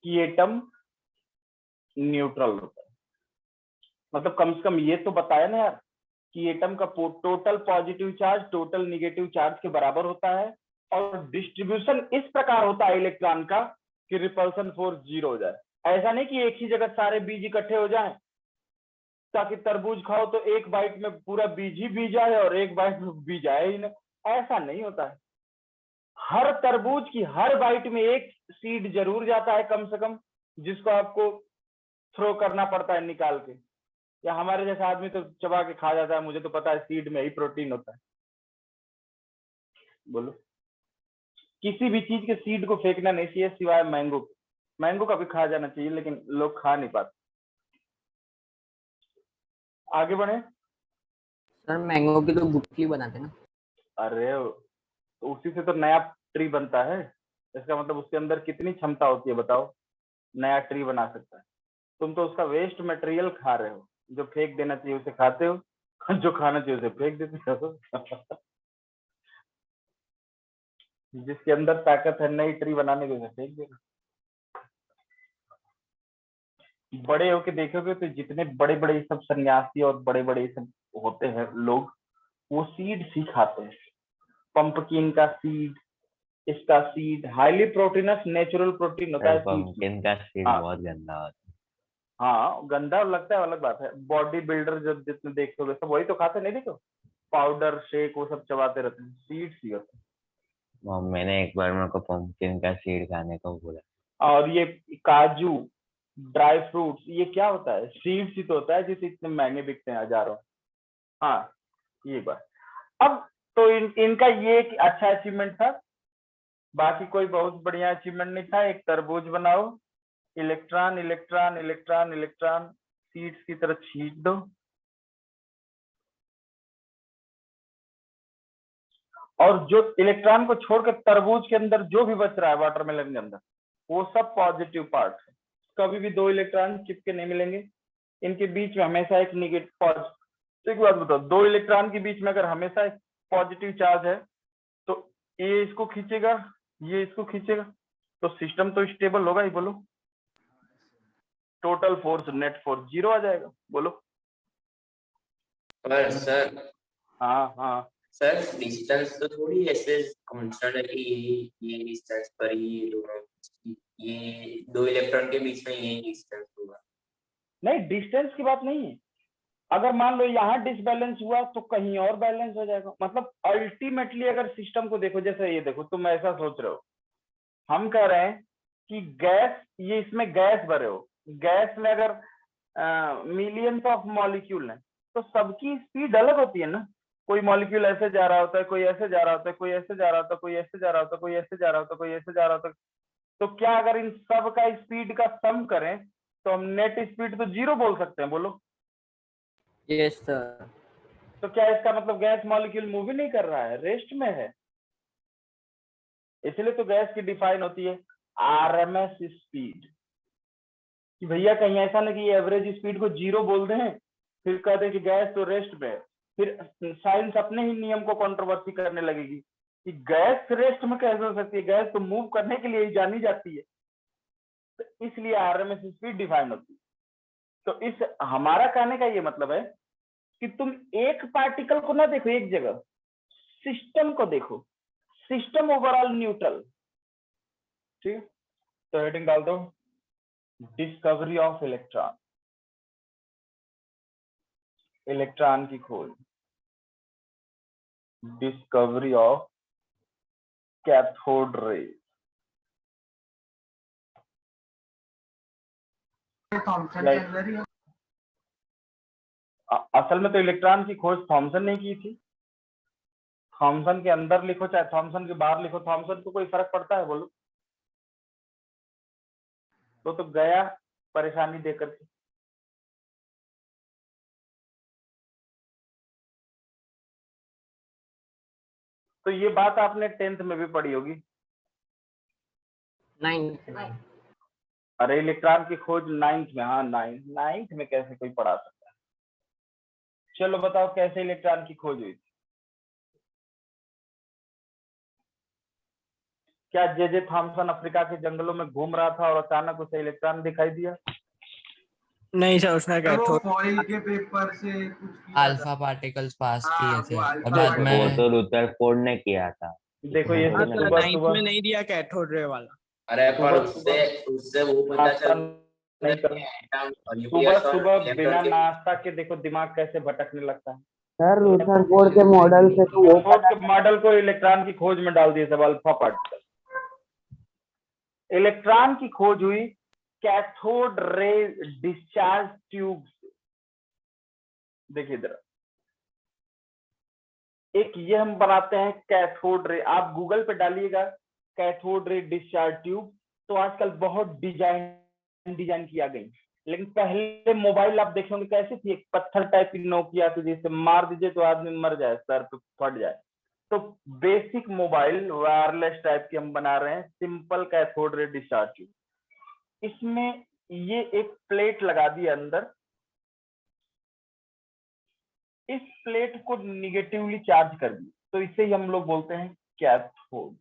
Speaker 1: कि एटम न्यूट्रल होता है, मतलब कम से कम ये तो बताया ना यार कि एटम का total positive charge total negative charge के बराबर होता है, और डिस्ट्रीब्यूशन इस प्रकार होता है इलेक्ट्रॉन का कि रिपल्सन फोर्स 0 हो जाए। ऐसा नहीं कि एक ही जगह सारे बीज इकट्ठे हो जाएं, ताकि तरबूज खाओ तो एक बाइट में पूरा बीज ही बीज आए और एक बाइट में बीज आए ही नहीं, ऐसा नहीं होता है। हर तरबूज की हर बाइट में एक सीड जरूर जाता है कम से कम, जिसको आपको थ्रो करना पड़ता है निकाल के, या हमारे जैसा आदमी तो चबा के खा जाता है। मुझे तो पता है सीड में ही प्रोटीन होता है। बोलो, किसी भी चीज के सीड को फेंकना नहीं चाहिए सिवाय मैंगो के। मैंगो का भी खा जाना चाहिए, लेकिन लोग खा नहीं पाते। आगे बढ़े।
Speaker 6: सर मैंगो की तो गुटली बनाते ना।
Speaker 1: अरे तो उसी से तो नया ट्री बनता है। इसका मतलब उसके अंदर कितनी क्षमता होती है बताओ, नया ट्री बना सकता है। तुम तो उसका वेस्ट मटेरियल खा रहे हो, जो फेंक देना चाहिए उसे खाते हो, जो खाना चाहिए उसे फेंक देते हो। जिसके अंदर ताकत है नई ट्री बनाने की, उसे फेंक देना। बड़े होके देखोगे तो जितने बड़े बड़े सब सन्यासी और बड़े बड़े सब होते हैं लोग, वो सीड ही खाते हैं। पंपकिन का सीड, इसका seed highly proteins natural protein होता है।
Speaker 10: पंपकिन का सीड बहुत गंदा होता है।
Speaker 1: हाँ गंदा लगता है, अलग बात है। बॉडी बिल्डर जब जितने देखोगे सब वही तो खाते, नहीं देखो पाउडर शेक वो सब चबाते रहते हैं, सीड्स ही होते हैं।
Speaker 10: मैंने एक बार मेरे को पंपकिन का सीड खाने को बोला।
Speaker 1: और ये काजू, ड्राई फ्रूट्स, ये क्या होता है? सीड्स ही तो होता है, जिसे इतने महंगे बिकते हैं हजारों। हाँ ये बात। अब तो इनका ये एक अच्छा अचीवमेंट था, बाकी कोई बहुत बढ़िया अचीवमेंट नहीं था। एक तरबूज बनाओ, electron electron electron electron seeds की तरह छींट दो, और जो इलेक्ट्रॉन को छोड़कर तरबूज के अंदर जो भी बच रहा है वाटरमेलन के अंदर, वो सब पॉजिटिव पार्ट है। कभी भी दो इलेक्ट्रॉन चिपके नहीं मिलेंगे, इनके बीच में हमेशा एक निगेटिव पॉजिटिव। एक बात बताओ, दो इलेक्ट्रॉन के बीच में अगर हमेशा एक पॉजिटिव चार्ज है तो ये इसको खींचेगा, ये इसको खींचेगा, तो सिस्टम तो स्टेबल होगा ही। बोलो, टोटल फोर्स, नेट फोर्स 0 आ जाएगा। बोलो।
Speaker 7: पर सर,
Speaker 1: हाँ
Speaker 7: सर डिस्टेंस तो थोड़ी ऐसे कांस्टेंट है कि ये डिस्टेंस पर ही दोनों, ये दो इलेक्ट्रॉन के बीच में यही डिस्टेंस होगा।
Speaker 1: नहीं, डिस्टेंस की बात नहीं है। अगर मान लो यहाँ डिसबैलेंस हुआ तो कहीं और बैलेंस हो जाएगा। मतलब अल्टीमेटली अगर सिस्टम को देखो, जैसे ये देखो, तुम ऐसा सोच रहे हो, हम कह रहे हैं कि गैस, ये इसमें गैस भरे हो, गैस में अगर मिलियंस ऑफ मॉलिक्यूल है तो सबकी स्पीड अलग होती है ना। कोई मॉलिक्यूल ऐसे जा रहा होता है, कोई ऐसे जा रहा होता है, कोई ऐसे जा रहा होता है, कोई ऐसे जा रहा होता है, कोई ऐसे जा रहा होता है, कोई ऐसे जा रहा होता है। तो क्या अगर इन सब का स्पीड का सम करें तो हम नेट स्पीड तो 0 बोल सकते हैं? बोलो।
Speaker 6: Yes sir.
Speaker 1: तो क्या इसका मतलब गैस मॉलिक्यूल मूव ही नहीं कर रहा है, रेस्ट में है? इसलिए तो गैस की डिफाइन होती है आरएमएस स्पीड, कि भैया कहीं ऐसा नहीं कि एवरेज स्पीड को 0 बोल दें फिर कह दें कि गैस तो रेस्ट में है। फिर साइंस अपने ही नियम को कंट्रोवर्सी करने लगेगी कि गैस रेस्ट में कैसे हो सकती है, गैस तो मूव करने के लिए ही जानी जाती है। तो इसलिए आरएमएस स्पीड डिफाइन होती है। तो इस हमारा कहने का ये मतलब है कि तुम एक पार्टिकल को ना देखो एक जगह, सिस्टम को देखो, सिस्टम ओवरऑल न्यूट्रल। ठीक है, तो हेडिंग डाल दो, डिस्कवरी ऑफ इलेक्ट्रॉन, इलेक्ट्रॉन की खोज, discovery of cathode ray.
Speaker 2: Thomson के अंदर ही है।
Speaker 1: असल में तो इलेक्ट्रॉन की खोज थॉमसन ने की थी। थॉमसन के अंदर लिखो चाहे थॉमसन के बाहर लिखो, थॉमसन को कोई फर्क पड़ता है? बोलो। तो गया परेशानी देकर के। तो ये बात आपने 10th में भी पढ़ी होगी।
Speaker 6: 9th।
Speaker 1: अरे इलेक्ट्रॉन की खोज 9th में। हाँ 9th में कैसे कोई पढ़ा सकता है? चलो बताओ कैसे इलेक्ट्रॉन की खोज हुई थी? क्या जे थॉमसन अफ्रीका के जंगलों में घूम रहा था और अचानक उसे इलेक्ट्रॉन दिखाई दिया?
Speaker 5: नहीं सर, उसने
Speaker 2: वो फॉइल के पेपर से कुछ किया
Speaker 5: अल्फा पार्टिकल्स पास
Speaker 2: हाँ,
Speaker 5: किए
Speaker 2: वो
Speaker 5: थे
Speaker 2: अल्फा
Speaker 5: और बाद
Speaker 10: वो
Speaker 5: में
Speaker 10: तो रुदरफोर्ड ने किया था।
Speaker 1: देखो ये
Speaker 10: हाँ,
Speaker 1: सब
Speaker 10: तो
Speaker 1: सुबह सुबह
Speaker 5: में नहीं दिया कैथोड रे वाला।
Speaker 7: अरे पर
Speaker 1: सुबह
Speaker 7: उससे वो पता
Speaker 1: नाश्ता
Speaker 7: चल
Speaker 1: नहीं कर, सुबह सुबह बिना नाश्ता के देखो दिमाग कैसे भटकने लगता है।
Speaker 3: सर रुदरफोर्ड के मॉडल से तो वो
Speaker 1: रुदरफोर्ड के मॉडल को इलेक्ट्रॉन की खोज में डाल दिए सब, अल्फा पार्टिकल। इलेक्ट्रॉन की खोज हुई कैथोड रे डिस्चार्ज ट्यूब से। देखिए इधर एक ये हम बनाते हैं कैथोड रे, आप गूगल पे डालिएगा कैथोड रे डिस्चार्ज ट्यूब, तो आजकल बहुत डिजाइन किया गई। लेकिन पहले मोबाइल आप देखेंगे कैसे थी, एक पत्थर टाइप की नोकिया थी, जिसे मार दीजिए तो आदमी मर जाए, सर पे फट जाए। तो बेसिक मोबाइल वायरलेस टाइप की हम बना रहे हैं, simple cathode ray discharge tube. इसमें ये एक प्लेट लगा दी अंदर, इस प्लेट को निगेटिवली चार्ज कर दी, तो इसे ही हम लोग बोलते हैं कैथोड।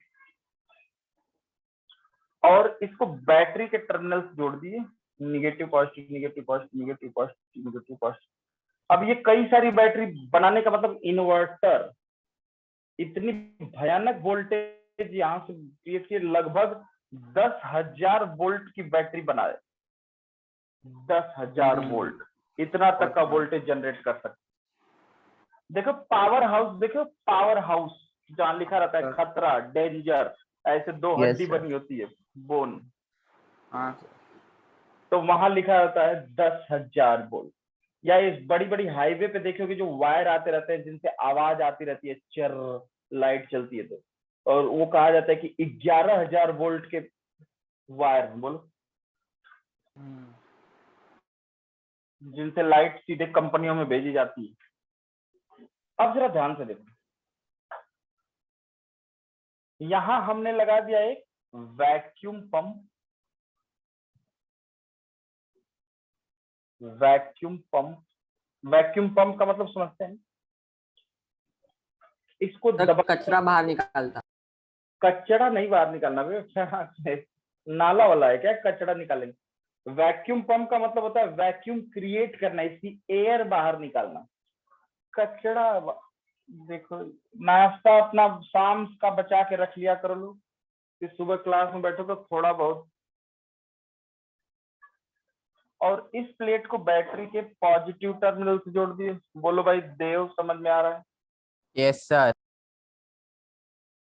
Speaker 1: और इसको बैटरी के टर्मिनल्स जोड़ दिए, negative positive negative positive negative positive negative positive. अब ये कई सारी बैटरी बनाने का मतलब इन्वर्टर, इतनी भयानक वोल्टेज यहाँ से देखिए, लगभग 10,000 वोल्ट की बैटरी बनाए। 10,000 वोल्ट, इतना तक का वोल्टेज जनरेट कर सकते। देखो पावर हाउस, देखो पावर हाउस जहाँ लिखा रहता है खतरा, डेंजर, ऐसे दो
Speaker 3: Yes,
Speaker 1: हड्डी
Speaker 3: sir.
Speaker 1: बनी होती है, बोन,
Speaker 3: हाँ सर।
Speaker 1: तो वहां लिखा रहता है 10,000 वोल्ट। या इस बड़ी बड़ी हाईवे पे देखोगे जो वायर आते रहते हैं जिनसे आवाज आती रहती है, चर लाइट चलती है, तो और वो कहा जाता है कि 11,000 वोल्ट के वायर हैं, बोलो, जिनसे लाइट सीधे कंपनियों में भेजी जाती है। अब जरा ध्यान से देखो, यहां हमने लगा दिया एक vacuum pump, vacuum pump, vacuum pump का मतलब समझते हैं, इसको
Speaker 6: तो
Speaker 1: दबा,
Speaker 6: कचरा बाहर निकालता।
Speaker 1: कचरा नहीं बाहर निकालना भैया, नाला वाला है क्या कचरा निकालेंगे? वैक्यूम पंप का मतलब होता है वैक्यूम क्रिएट करना, इसकी एयर बाहर निकालना। कचरा देखो, नाश्ता अपना शाम का बचा के रख लिया करो लोग, फिर सुबह क्लास में बैठो तो थोड़ा बहुत। और इस प्लेट को बैटरी के पॉजिटिव टर्मिनल से जोड़ दिए। बोलो भाई देव, समझ में आ रहा है?
Speaker 3: Yes sir.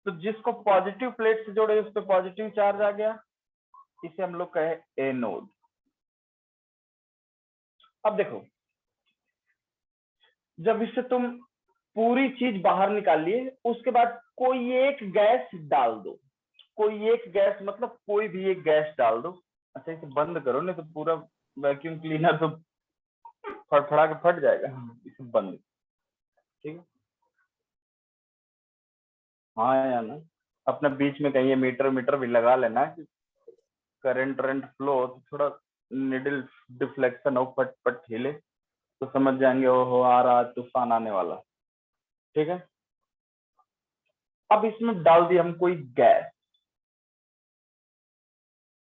Speaker 1: तो जिसको पॉजिटिव प्लेट से जोड़े उस पर पॉजिटिव चार्ज आ गया, इसे हम लोग कहे एनोड। अब देखो, जब इससे तुम पूरी चीज बाहर निकाल लिए, उसके बाद कोई एक गैस डाल दो, कोई एक गैस मतलब कोई भी एक गैस डाल दो। अच्छा इसे बंद करो, नहीं तो पूरा वैक्यूम क्लीनर तो फड़फड़ा के फट जाएगा। इसे बंद, ठीक है? हाँ या ना, अपने बीच में कहीं मीटर मीटर भी लगा लेना कि करंट फ्लो तो थोड़ा निडल डिफ्लेक्शन हो, फट फट हिले तो समझ जाएंगे ओहो आ रहा, तूफान आने वाला, ठीक है? अब इसमें डाल दी हम कोई गैस,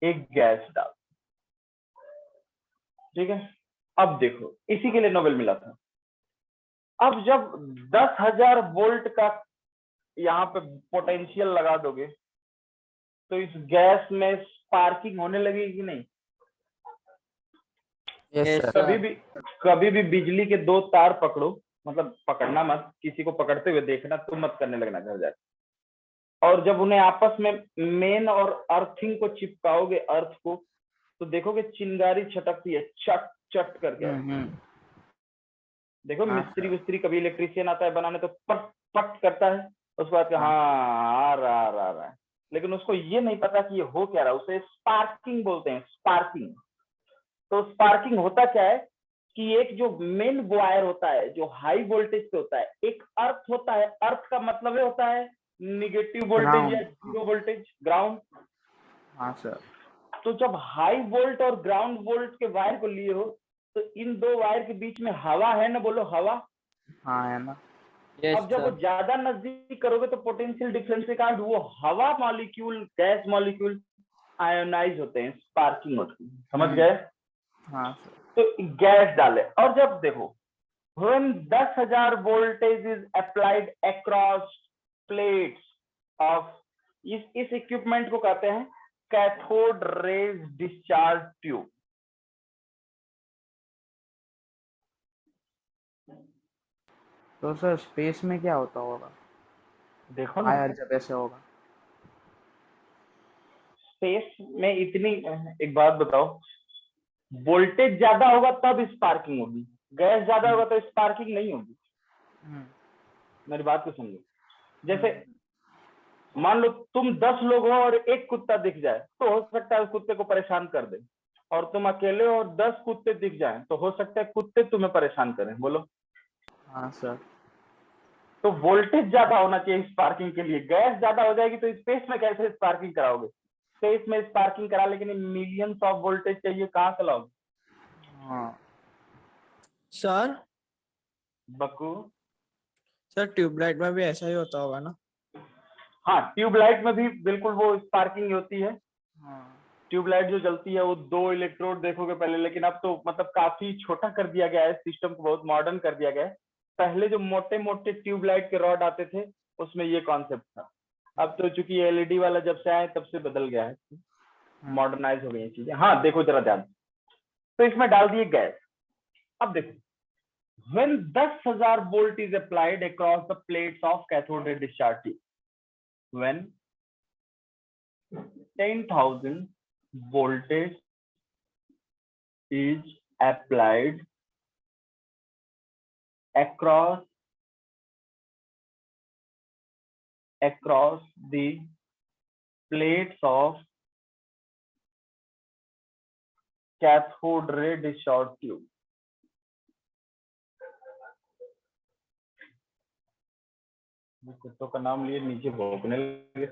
Speaker 1: एक गैस डाल, ठीक है? अब देखो, इसी के लिए नोबेल मिला था। अब जब 10,000 वोल्ट का यहाँ पे पोटेंशियल लगा दोगे तो इस गैस में स्पार्किंग होने लगेगी कि नहीं?
Speaker 6: Yes, sir.
Speaker 1: कभी भी बिजली के दो तार पकड़ो, मतलब पकड़ना मत, किसी को पकड़ते हुए देखना, तुम मत करने लगना घर जाके। और जब उन्हें आपस में मेन और अर्थिंग को चिपकाओगे, अर्थ को, तो देखोगे चिंगारी छटकती है, चट चट करके। देखो मिस्त्री विस्त्री, कभी इलेक्ट्रिशियन आता है बनाने तो पट पट करता है, उसके बाद हाँ आ रहा है, लेकिन उसको ये नहीं पता कि ये हो क्या रहा है, उसे स्पार्किंग बोलते हैं, स्पार्किंग। तो स्पार्किंग होता क्या है कि एक जो मेन वायर होता है जो हाई वोल्टेज पे होता है, एक अर्थ होता है, अर्थ का मतलब ये होता है निगेटिव वोल्टेज या जीरो वोल्टेज, ग्राउंड।
Speaker 3: हाँ सर।
Speaker 1: तो जब हाई वोल्ट और ग्राउंड वोल्ट के वायर को लिए हो तो इन दो वायर के बीच में हवा है ना, बोलो हवा।
Speaker 3: हाँ है ना।
Speaker 1: अब जब वो ज्यादा नजदीक करोगे तो पोटेंशियल डिफरेंस के कारण वो हवा मॉलिक्यूल, गैस मॉलिक्यूल आयोनाइज होते हैं, स्पार्किंग होती है, समझ गए?
Speaker 3: हाँ सर।
Speaker 1: तो गैस डाले, और जब देखो when 10,000 voltage is applied across plates of, इस इक्विपमेंट को कहते हैं कैथोड रेज डिस्चार्ज ट्यूब।
Speaker 3: तो सर स्पेस में क्या होता होगा?
Speaker 1: देखो ना,
Speaker 3: वायर जब ऐसे होगा
Speaker 1: स्पेस में इतनी, एक बात बताओ, वोल्टेज ज्यादा होगा तब स्पार्किंग होगी, गैस ज्यादा होगा तो स्पार्किंग नहीं होगी। मेरी बात को समझो, जैसे मान लो तुम 10 लोग हो और एक कुत्ता दिख जाए तो हो सकता है उस कुत्ते को परेशान कर दे, और तुम अकेले हो और 10 कुत्ते दिख जाएं तो हो सकता है कुत्ते तुम्हें परेशान करें, बोलो।
Speaker 3: हाँ सर।
Speaker 1: तो वोल्टेज ज्यादा होना चाहिए स्पार्किंग के लिए, गैस ज्यादा हो जाएगी तो स्पेस में कैसे स्पार्किंग कराओगे? स्पेस में स्पार्किंग करा लेकिन मिलियंस ऑफ वोल्टेज चाहिए, कहाँ से लाओगे?
Speaker 3: हाँ
Speaker 5: सर
Speaker 1: बक्कू,
Speaker 5: सर ट्यूबलाइट में भी ऐसा ही होता होगा ना?
Speaker 1: हाँ ट्यूबलाइट में भी बिल्कुल वो स्पार्किंग होती है। ट्यूबलाइट जो जलती है वो 2 इलेक्ट्रोड देखोगे पहले, लेकिन अब तो मतलब काफी छोटा कर दिया गया है, सिस्टम को बहुत मॉडर्न कर दिया गया है। पहले जो मोटे मोटे ट्यूबलाइट के रॉड आते थे उसमें ये कॉन्सेप्ट था। अब तो चूंकि एलईडी वाला जब से आए तब से बदल गया है, मॉडर्नाइज हो गई चीजें। हाँ देखो जरा ध्यान, तो इसमें डाल दिए गैस। अब देखो when 10,000 volt is applied across the plates of cathode ray discharge tube, when 10,000 voltage is applied across the plates of cathode ray discharge tube. कुत्तों का नाम लिए नीचे भौंकने लगे।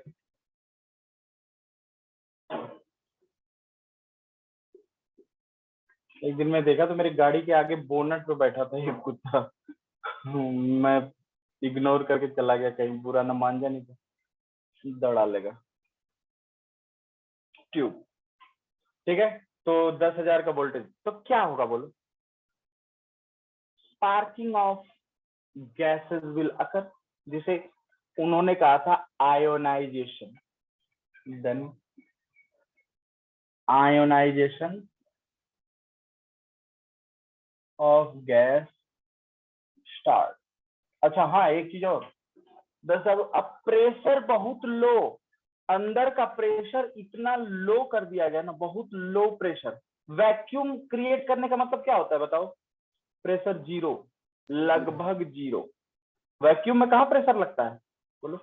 Speaker 1: एक दिन मैं देखा तो मेरी गाड़ी के आगे बोनट पे बैठा था एक कुत्ता। मैं इग्नोर करके चला गया, कहीं बुरा न मान जाए, नहीं तो दौड़ा लेगा। ट्यूब, ठीक है। तो 10,000 का वोल्टेज, तो क्या होगा बोलो? Sparking of gases will occur, जिसे उन्होंने कहा था ionisation. Then ionisation of gas start. अच्छा हाँ, एक चीज और, अब प्रेशर बहुत लो, अंदर का प्रेशर इतना लो कर दिया गया ना, बहुत लो प्रेशर। वैक्यूम क्रिएट करने का मतलब क्या होता है बताओ? प्रेशर जीरो, लगभग जीरो। वैक्यूम में कहाँ प्रेशर लगता है बोलो?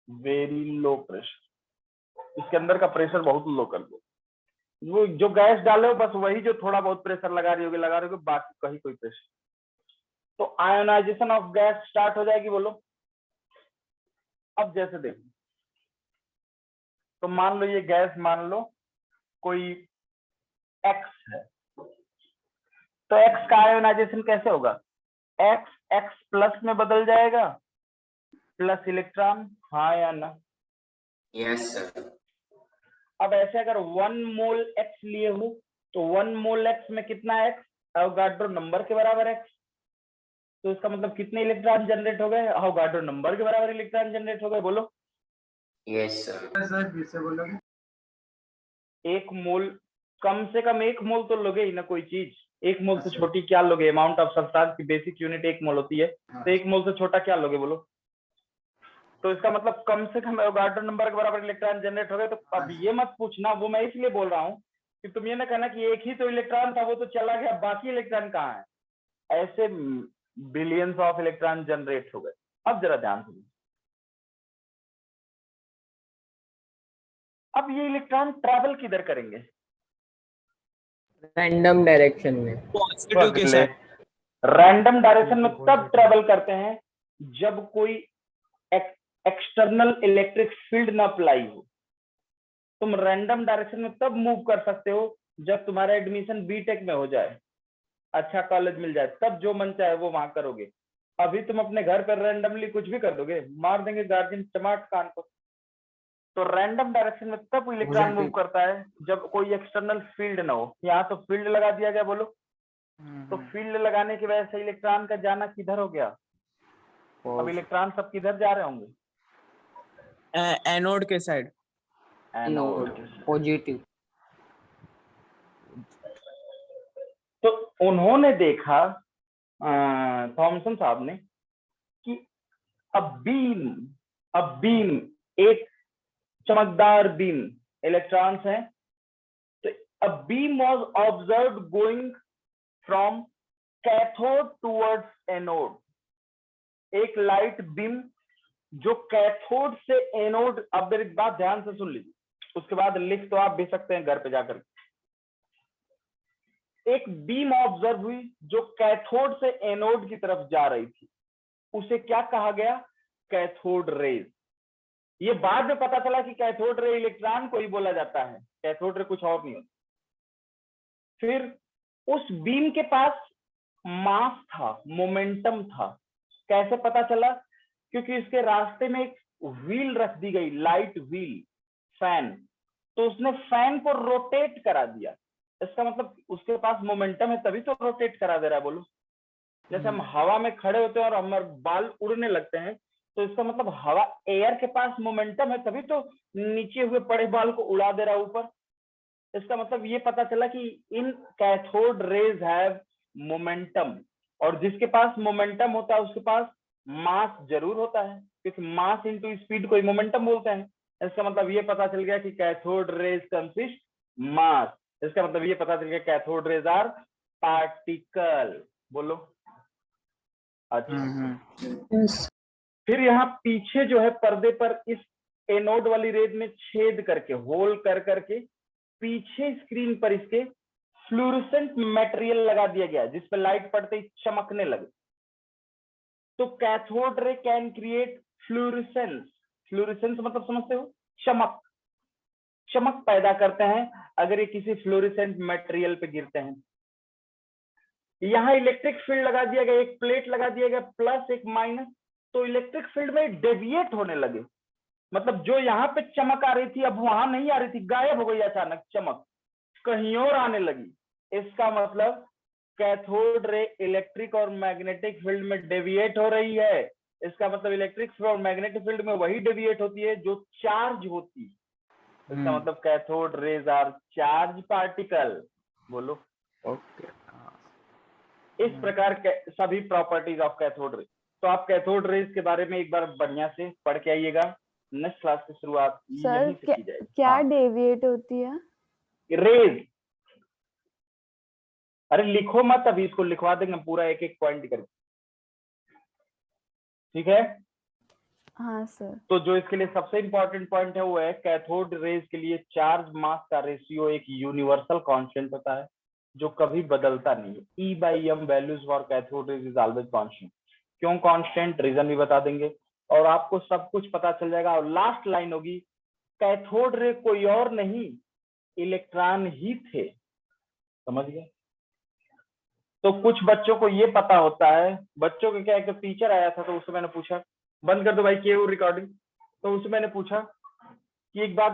Speaker 1: Very low pressure. इसके अंदर का प्रेशर बहुत लो कर दो। वो जो गैस डाले हो बस वही जो थोड़ा बहुत प्रेशर लगा रही होगी, बाकी कहीं कोई प्रेशर। तो आयोनाइजेशन ऑफ गैस स्टार्ट हो जाएगी बोलो। अब जैसे देखो, तो मान लो ये गैस, मान लो कोई एक्स है, तो एक्स का आयोनाइजेशन कैसे होगा? एक्स एक्स प्लस में बदल जाएगा, प्लस इलेक्ट्रॉन, हाँ या ना?
Speaker 7: Yes sir.
Speaker 1: अब ऐसे अगर 1 मोल एक्स लिए हो तो 1 मोल एक्स में कितना एक्स? अवोगाड्रो नंबर के बराबर एक्स। तो इसका मतलब कितने इलेक्ट्रॉन जनरेट हो गए? अवोगाड्रो नंबर के बराबर इलेक्ट्रॉन जनरेट हो गए, बोलो।
Speaker 7: Yes sir.
Speaker 2: सर फिर से बोलोगे?
Speaker 1: 1 मोल, कम से कम 1 मोल तो लोगे ही ना कोई चीज। 1 मोल से छोटी क्या लोगे? अमाउंट ऑफ सब्सटेंस की बेसिक यूनिट 1 मोल होती है, तो 1 मोल से छोटा क्या लोगे बोलो? तो इसका मतलब कम से कम अवोगाड्रो नंबर के बराबर इलेक्ट्रॉन जनरेट हो गए। तो अब ये मत पूछना, वो मैं इसलिए बोल रहा हूँ कि तुम ये ना कहना कि एक ही तो इलेक्ट्रॉन था, वो तो चला गया, बाकी इलेक्ट्रॉन कहाँ है? ऐसे बिलियंस ऑफ इलेक्ट्रॉन जनरेट हो गए। अब जरा ध्यान सुनिए, अब ये इलेक्ट्रॉन ट्रैवल किधर करेंगे?
Speaker 6: रैंडम डायरेक्शन में।
Speaker 5: पॉजिटिव के साथ।
Speaker 1: रैंडम डायरेक्शन में तब ट्रैवल करते हैं जब कोई एक्सटर्नल इलेक्ट्रिक फील्ड ना अप्लाई हो। तुम रैंडम डायरेक्शन में तब मूव कर सकते हो जब तुम्हारा एडमिशन बीटेक में हो जाए, अच्छा कॉलेज मिल जाए, तब जो मन चाहे वो वहां करोगे। अभी तुम अपने घर पर रैंडमली कुछ भी कर दोगे, मार देंगे गार्जियन टमाट कान को। तो रैंडम डायरेक्शन में तब इलेक्ट्रॉन मूव करता है जब कोई एक्सटर्नल फील्ड ना हो। यहाँ तो फील्ड लगा दिया गया बोलो, तो फील्ड लगाने की वजह से इलेक्ट्रॉन का जाना किधर हो गया? अब इलेक्ट्रॉन सब किधर जा रहे होंगे?
Speaker 5: एनोड के साइड।
Speaker 1: Anode,
Speaker 6: positive.
Speaker 1: तो उन्होंने देखा, थॉमसन साहब ने, कि अ बीम, एक चमकदार बीम, इलेक्ट्रॉन्स हैं, तो a beam was observed going from cathode towards anode. एक लाइट बीम जो कैथोड से एनोड, अब मेरी बात ध्यान से सुन लीजिए, उसके बाद लिख तो आप भी सकते हैं घर पे जाकर। एक बीम ऑब्जर्व हुई जो कैथोड से एनोड की तरफ जा रही थी, उसे क्या कहा गया? Cathode rays. ये बाद में पता चला कि कैथोड रे इलेक्ट्रॉन को ही बोला जाता है, कैथोड रे कुछ और नहीं होता। फिर उस बीम के पास मास था, मोमेंटम था। कैसे पता चला? क्योंकि इसके रास्ते में एक व्हील रख दी गई, लाइट व्हील, फैन, तो उसने फैन को रोटेट करा दिया। इसका मतलब उसके पास मोमेंटम है तभी तो रोटेट करा दे रहा है, बोलो। जैसे हम हवा में खड़े होते हैं और हमारे बाल उड़ने लगते हैं, तो इसका मतलब हवा, एयर के पास मोमेंटम है तभी तो नीचे हुए पड़े बाल को उड़ा दे रहा है ऊपर। इसका मतलब ये पता चला कि इन कैथोड रेज हैव मोमेंटम, और जिसके पास मोमेंटम होता है उसके पास मास जरूर होता है, क्योंकि मास इनटू स्पीड को मोमेंटम बोलते हैं। इसका मतलब ये पता चल गया कि कैथोड रेज कंसिस्ट मास। इसका मतलब ये पता चल गया कैथोड रेज आर पार्टिकल। बोलो। अच्छा, फिर यहाँ पीछे जो है पर्दे पर इस एनोड वाली रेज में छेद करके, होल कर करके पीछे स्क्रीन पर इसके फ्लूरोसेंट मटेरियल लगा दिया गया, जिस पर लाइट पड़ते ही चमकने लगे। तो cathode ray can create fluorescence. Fluorescence मतलब समझते हो? चमक। चमक पैदा करते हैं अगर ये किसी फ्लोरेसेंट मटेरियल पे गिरते हैं। यहाँ इलेक्ट्रिक फील्ड लगा दिया गया, एक प्लेट लगा दिया गया, प्लस एक माइनस, तो इलेक्ट्रिक फील्ड में डेविएट होने लगे। मतलब जो यहाँ पे चमक आ रही थी अब वहां नहीं आ रही थी, गायब हो गई अचानक चमक, कहीं और आने लगी। इसका मतलब कैथोड रे इलेक्ट्रिक और मैग्नेटिक फील्ड में डेविएट हो रही है। इसका मतलब इलेक्ट्रिक फील्ड और मैग्नेटिक फील्ड में वही डेविएट होती है जो चार्ज होती है। इसका मतलब cathode rays are charge particle. बोलो।
Speaker 5: ओके।
Speaker 1: इस प्रकार के सभी प्रॉपर्टीज ऑफ कैथोड रे। तो आप कैथोड रेज के बारे में एक बार बढ़िया से पढ़ के आइएगा। नेक्स्ट क्लास की शुरुआत
Speaker 8: सर
Speaker 1: यहीं से की जाएगी।
Speaker 8: क्या
Speaker 1: हाँ।
Speaker 8: डेविएट होती है?
Speaker 1: रेज। अरे लिखो मत, अभी इसको लिखवा देंगे पूरा एक एक पॉइंट करके, ठीक है?
Speaker 8: हाँ सर।
Speaker 1: तो जो इसके लिए सबसे इंपॉर्टेंट पॉइंट है वो है कैथोड रेज के लिए चार्ज मास का रेशियो एक यूनिवर्सल कांस्टेंट होता है जो कभी बदलता नहीं है। E/m values for cathode rays is always constant. क्यों कांस्टेंट, रीजन भी बता देंगे और आपको सब कुछ पता चल जाएगा। और लास्ट लाइन होगी कैथोड रे कोई और नहीं, इलेक्ट्रॉन ही थे। समझ गए? तो कुछ बच्चों को ये पता होता है, बच्चों को क्या है कि टीचर आया था तो उससे मैंने पूछा, बंद कर दो भाई केवल रिकॉर्डिंग, तो उससे मैंने पूछा कि एक बात